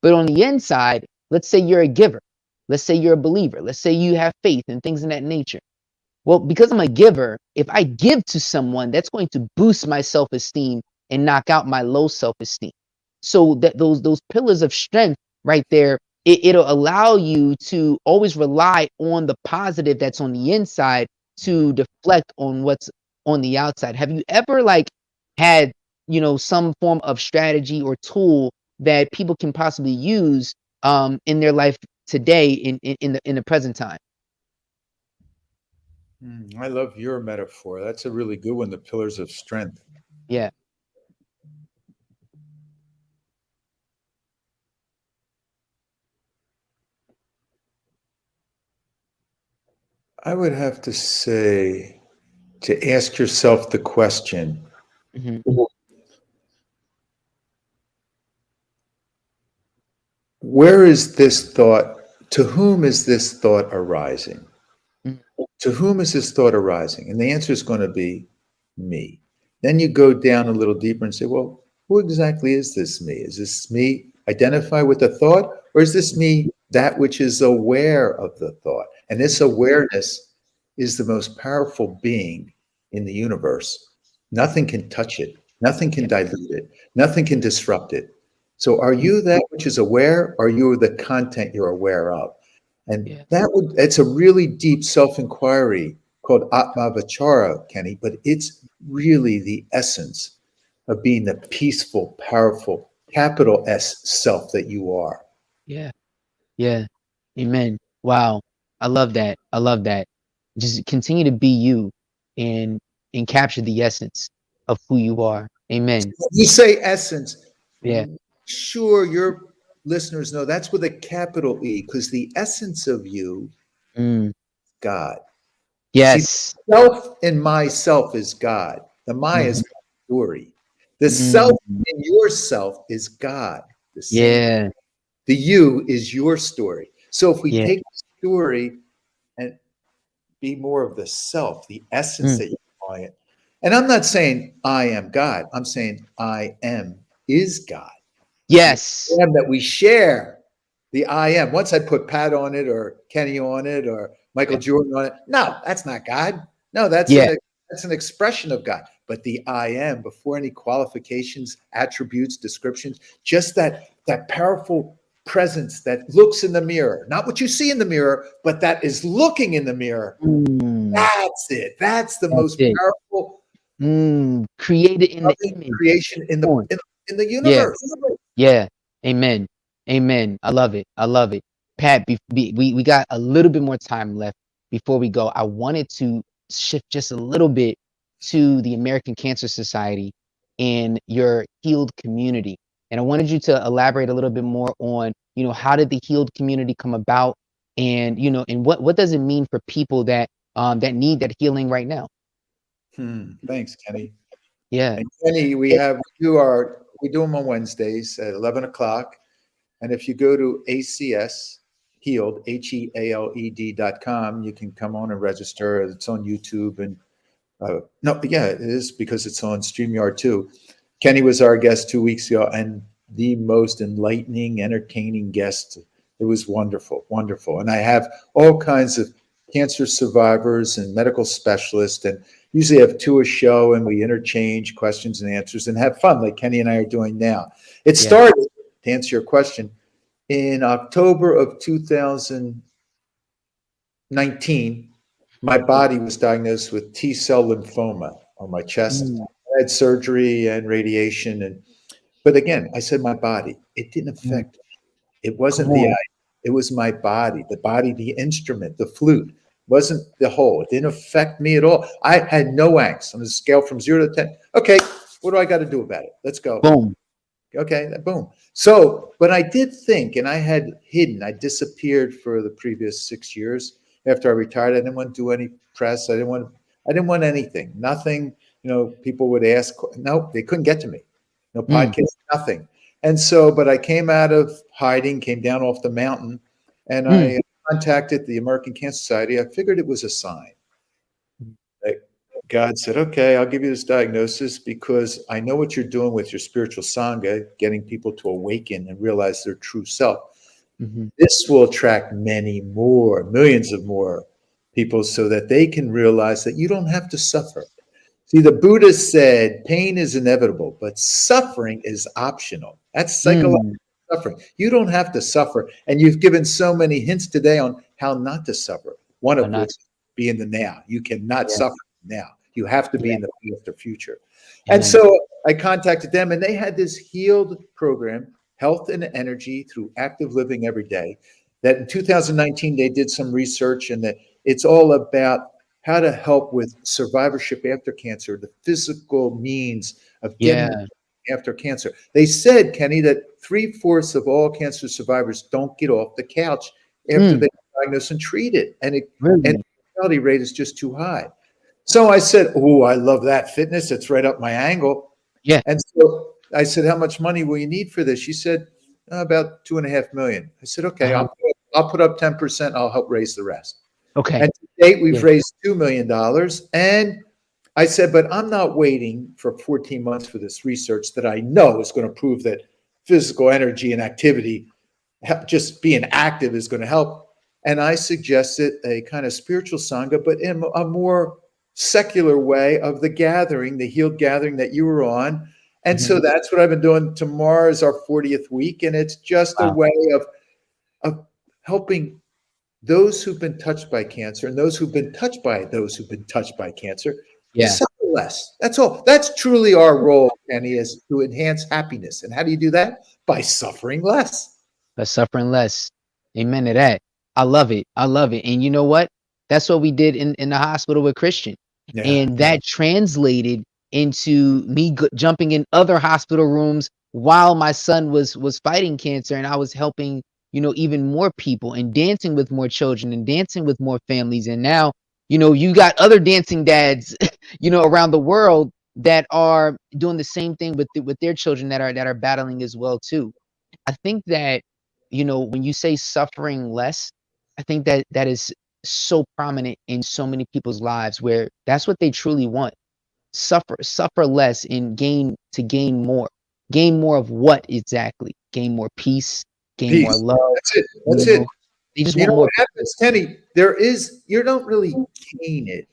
but on the inside, let's say you're a giver, let's say you're a believer, let's say you have faith and things of that nature. Well, because I'm a giver, if I give to someone, that's going to boost my self-esteem and knock out my low self-esteem. So that those pillars of strength right there, it'll allow you to always rely on the positive that's on the inside to deflect on what's on the outside. Have you ever had, some form of strategy or tool that people can possibly use in their life today in the present time? I love your metaphor. That's a really good one, the pillars of strength. Yeah. I would have to say to ask yourself the question, where is this thought? To whom is this thought arising? To whom is this thought arising? And the answer is going to be me. Then you go down a little deeper and say, well, who exactly is this me? Is this me identify with the thought, or is this me that which is aware of the thought? And this awareness is the most powerful being in the universe. Nothing can touch it. Nothing can dilute it. Nothing can disrupt it. So are you that which is aware, or are you the content you're aware of? And it's a really deep self-inquiry called Atma Vichara, Kenny, but it's really the essence of being the peaceful, powerful, capital S self that you are. Yeah. Yeah. Amen. Wow. I love that. I love that. Just continue to be you and capture the essence of who you are. Amen. You say essence. Yeah. Sure, your listeners know that's with a capital E, because the essence of you, God. Yes. See, self in myself is God. The my is my story. The self in yourself is God. The same. The you is your story. So if we take the story and be more of the self, the essence that you're calling it. And I'm not saying I am God. I'm saying I am is God. Yes. The I am that we share. The I am. Once I put Pat on it, or Kenny on it, or Michael Jordan on it. No, that's not God. No, that's an expression of God. But the I am, before any qualifications, attributes, descriptions, just that powerful presence that looks in the mirror, not what you see in the mirror, but that is looking in the mirror. That's it. That's the most powerful created in the image creation in the universe. Yeah. Amen. Amen. I love it. I love it. Pat, we got a little bit more time left before we go. I wanted to shift just a little bit to the American Cancer Society and your healed community. And I wanted you to elaborate a little bit more on, how did the healed community come about, and, and what does it mean for people that need that healing right now? Thanks, Kenny. Yeah. And Kenny, we do them on Wednesdays at 11 o'clock. And if you go to ACS Healed, HEALED.com, you can come on and register. It's on YouTube. And it is, because it's on StreamYard too. Kenny was our guest 2 weeks ago, and the most enlightening, entertaining guest. It was wonderful, wonderful. And I have all kinds of cancer survivors and medical specialists. And usually have two a show, and we interchange questions and answers and have fun, like Kenny and I are doing now. It started, to answer your question, in October of 2019. My body was diagnosed with T-cell lymphoma on my chest. I had surgery and radiation, but again, I said my body. It didn't affect me. It wasn't the eye. It was my body, the instrument, the flute. Wasn't the whole. It didn't affect me at all. I had no angst on a scale from 0 to 10. Okay, what do I got to do about it? Let's go. Boom. Okay, boom. So, but I did think, and I had hidden, I disappeared for the previous 6 years. After I retired, I didn't want to do any press. I didn't want anything. Nothing, people would ask. No, they couldn't get to me. No podcast, nothing. And so, but I came out of hiding, came down off the mountain, and I contacted the American Cancer Society. I figured it was a sign. God said, okay, I'll give you this diagnosis because I know what you're doing with your spiritual sangha, getting people to awaken and realize their true self. This will attract many more, millions of more people so that they can realize that you don't have to suffer. See, the Buddha said pain is inevitable, but suffering is optional. That's psychological suffering. You don't have to suffer. And you've given so many hints today on how not to suffer. One of which is be in the now. You cannot suffer now. You have to be in the past or future. And so I contacted them, and they had this healed program, Health and Energy Through Active Living Every Day, that in 2019 they did some research, and that it's all about how to help with survivorship after cancer, the physical means of getting after cancer. They said, Kenny, that 3/4 of all cancer survivors don't get off the couch after they're diagnosed and treated, and the mortality rate is just too high. So I said, oh, I love that fitness. It's right up my angle. Yeah. And so I said, how much money will you need for this? She said, about $2.5 million. I said, okay, I'll put up 10%. I'll help raise the rest. Okay. And to date, we've raised $2 million. And I said, but I'm not waiting for 14 months for this research that I know is going to prove that physical energy and activity, just being active, is going to help. And I suggested a kind of spiritual sangha, but in a more secular way of the gathering, the healed gathering that you were on. And so that's what I've been doing. Tomorrow is our 40th week. And it's just a way of helping those who've been touched by cancer and those who've been touched by cancer suffer less. That's all. That's truly our role, Kenny, is to enhance happiness. And how do you do that? By suffering less. By suffering less. Amen to that. I love it. I love it. And you know what? That's what we did in the hospital with Christian. And that translated into me jumping in other hospital rooms while my son was fighting cancer, and I was helping, even more people and dancing with more children and dancing with more families. And now, you got other dancing dads, around the world that are doing the same thing with their children that are battling as well too. I think that, when you say suffering less, I think that is so prominent in so many people's lives, where that's what they truly want. Suffer less and gain more. Gain more of what exactly? Gain more peace, gain more love. That's it. They just want more. What happens, Kenny? You don't really gain it.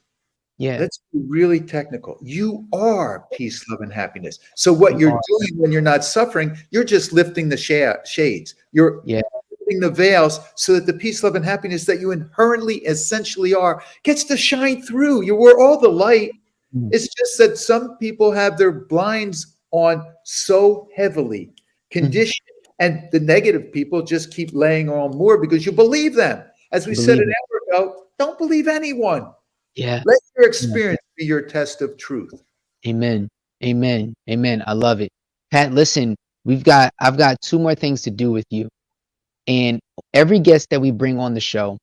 Yeah. Let's be really technical. You are peace, love, and happiness. So what you're doing when you're not suffering, you're just lifting the shades. You're lifting the veils so that the peace, love, and happiness that you inherently, essentially are, gets to shine through. We're all the light. It's just that some people have their blinds on so heavily, conditioned, and the negative people just keep laying on more because you believe them. As we said an hour ago, don't believe anyone. Yeah. Let your experience be your test of truth. Amen. Amen. Amen. I love it. Pat, listen, I've got 2 more things to do with you. And every guest that we bring on the show,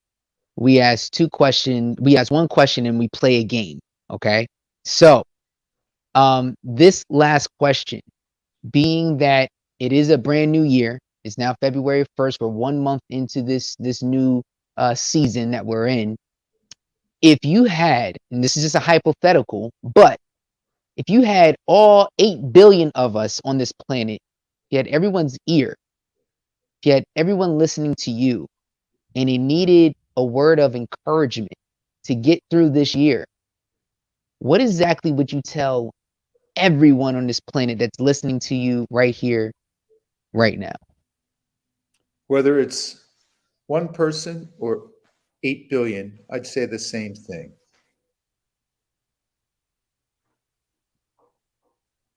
we ask 2 questions. We ask 1 question and we play a game. Okay. So, this last question, being that it is a brand new year, it's now February 1st. We're 1 month into this new season that we're in. If you had, and this is just a hypothetical, but if you had all 8 billion of us on this planet, you had everyone's ear, you had everyone listening to you, and it needed a word of encouragement to get through this year, what exactly would you tell everyone on this planet that's listening to you right here, right now? Whether it's one person or 8 billion, I'd say the same thing.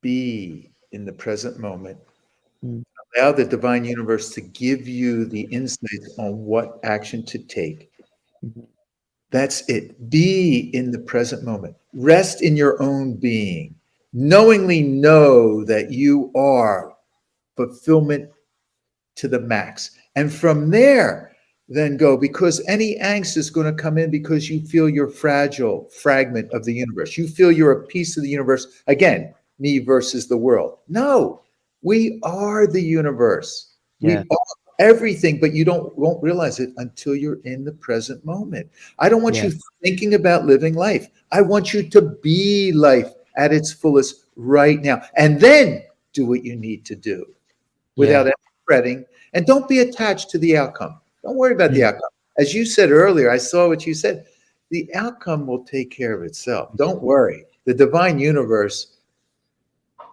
Be in the present moment. Allow the divine universe to give you the insights on what action to take. That's it. Be in the present moment. Rest in your own being. Knowingly know that you are fulfillment to the max. And from there, then go, because any angst is going to come in because you feel you're fragile fragment of the universe. You feel you're a piece of the universe. Again, me versus the world. No, we are the universe. Yeah. We are everything, but you won't realize it until you're in the present moment. I don't want you thinking about living life. I want you to be life at its fullest right now, and then do what you need to do without any fretting, and don't be attached to the outcome. Don't worry about the outcome. As you said earlier, I saw what you said. The outcome will take care of itself. Don't worry. The divine universe,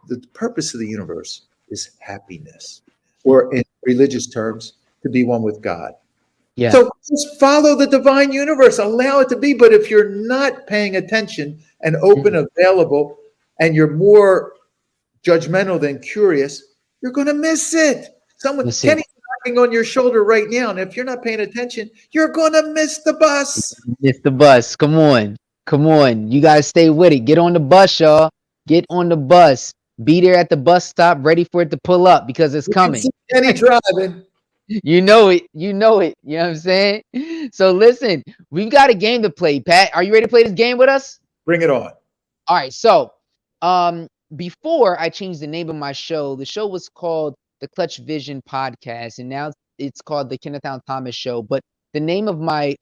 the purpose of the universe is happiness, or in religious terms, to be one with God. Yeah. So just follow the divine universe, allow it to be. But if you're not paying attention and open, available, and you're more judgmental than curious, you're going to miss it. Kenny's knocking on your shoulder right now, and if you're not paying attention, you're going to miss the bus. Miss the bus. Come on. Come on. You guys stay with it. Get on the bus, y'all. Get on the bus. Be there at the bus stop, ready for it to pull up because it's coming. Kenny driving. You know it. You know it. You know what I'm saying? So listen, we've got a game to play. Pat, are you ready to play this game with us? Bring it on. All right. So before I changed the name of my show, the show was called the Clutch Vision Podcast, and now it's called the Kenneth Allen Thomas Show. But the name of my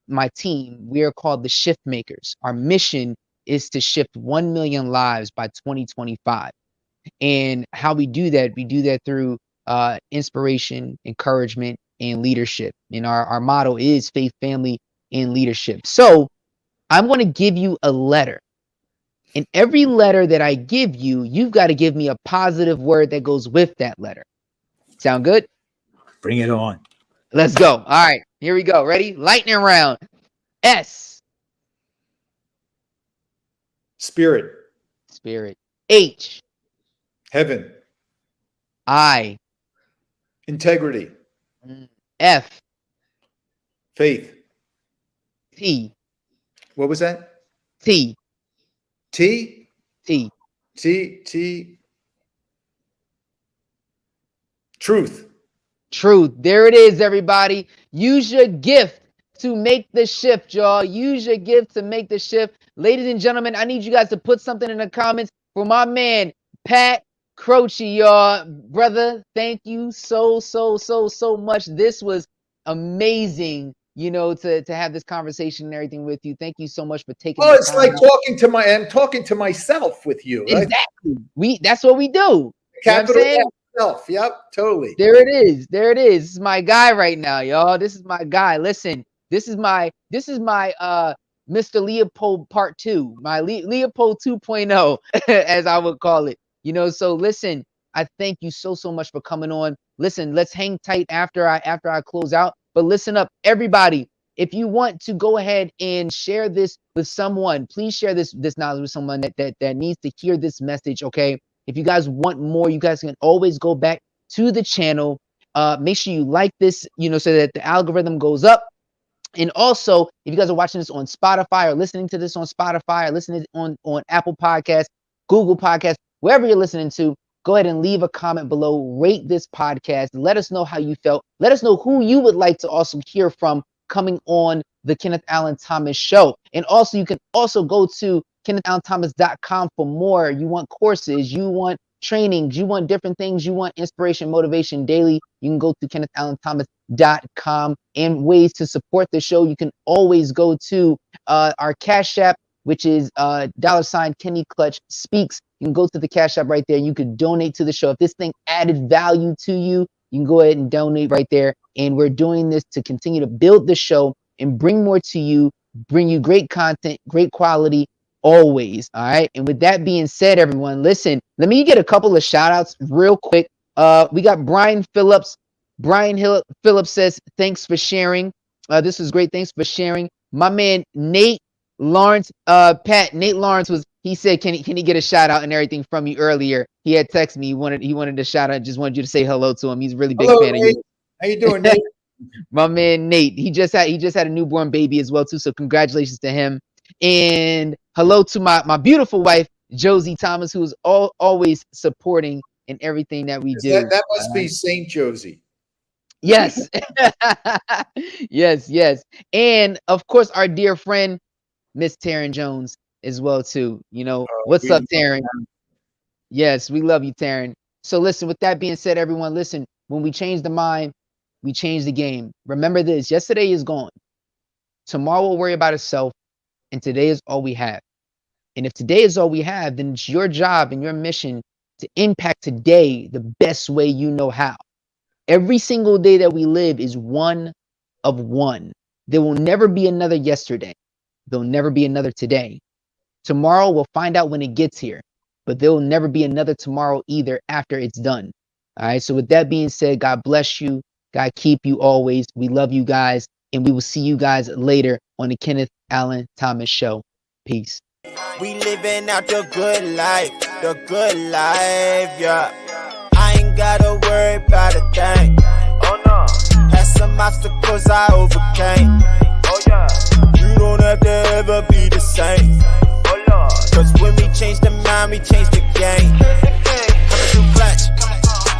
my team, we are called the Shift Makers. Our mission is to shift 1 million lives by 2025. And how we do that through inspiration, encouragement, and leadership. And our motto is faith, family, and leadership. So I'm going to give you a letter. And every letter that I give you, you've got to give me a positive word that goes with that letter. Sound good? Bring it on. Let's go. All right, here we go. Ready? Lightning round. S. Spirit. Spirit. H. Heaven. I. Integrity. F. Faith. T. What was that? T. T. T. T. T. Truth. Truth. There it is, everybody. Use your gift to make the shift, y'all. Use your gift to make the shift. Ladies and gentlemen, I need you guys to put something in the comments for my man, Pat Croce, y'all. Brother, thank you so much. This was amazing, you know, to have this conversation and everything with you. Thank you so much for taking Oh, it's time like out. I'm talking to myself with you. Right? Exactly. That's what we do. Capital You know what self. Yep, totally. There it is. There it is. This is my guy right now, y'all. This is my guy. Listen, this is my Mr. Leopold Part 2, my Leopold 2.0, as I would call it. You know, so listen, I thank you so much for coming on. Listen, let's hang tight after I close out. But listen up, everybody. If you want to go ahead and share this with someone, please share this knowledge with someone that needs to hear this message. Okay. If you guys want more, you guys can always go back to the channel. Make sure you like this, you know, so that the algorithm goes up. And also, if you guys are watching this on Spotify or listening to this on Spotify or listening on Apple Podcasts, Google Podcasts, wherever you're listening to, go ahead and leave a comment below. Rate this podcast. Let us know how you felt. Let us know who you would like to also hear from coming on the Kenneth Allen Thomas Show. And also, you can also go to KennethAllenThomas.com for more. You want courses, you want trainings, you want different things, you want inspiration, motivation daily. You can go to KennethAllenThomas.com. And ways to support the show, you can always go to our Cash App, which is $ Kenny Clutch Speaks. You can go to the Cash App right there. You could donate to the show. If this thing added value to you, you can go ahead and donate right there. And we're doing this to continue to build the show and bring more to you, bring you great content, great quality, always. All right. And with that being said, everyone, listen, let me get a couple of shout outs real quick. We got Brian Phillips. Phillips says, thanks for sharing. This was great. Thanks for sharing. My man, Nate Lawrence, Nate Lawrence he said, can he get a shout out and everything from you earlier? He had texted me. He wanted to shout out. Just wanted you to say hello to him. He's a really big fan of you. How you doing, Nate? My man, Nate. He just had a newborn baby as well, too. So congratulations to him. And hello to my beautiful wife, Josie Thomas, who's always supporting in everything that we do. That must be Saint Josie. Yes. yes. And of course, our dear friend, Miss Taryn Jones as well, too. You know, what's up, Taryn? Yes, we love you, Taryn. So listen, with that being said, everyone, listen, when we change the mind, we change the game. Remember this, yesterday is gone. Tomorrow will worry about itself. And today is all we have. And if today is all we have, then it's your job and your mission to impact today the best way you know how. Every single day that we live is one of one. There will never be another yesterday. There'll never be another today. Tomorrow, we'll find out when it gets here. But there will never be another tomorrow either after it's done. All right. So with that being said, God bless you. God keep you always. We love you guys. And we will see you guys later on the Kenneth Allen Thomas Show. Peace. We living out the good life, yeah. I ain't gotta worry about a thing. Oh no. Had some obstacles I overcame. Oh yeah. You don't have to ever be the same. Oh Lord. Cause when we change the mind, we change the game. Coming through clutch.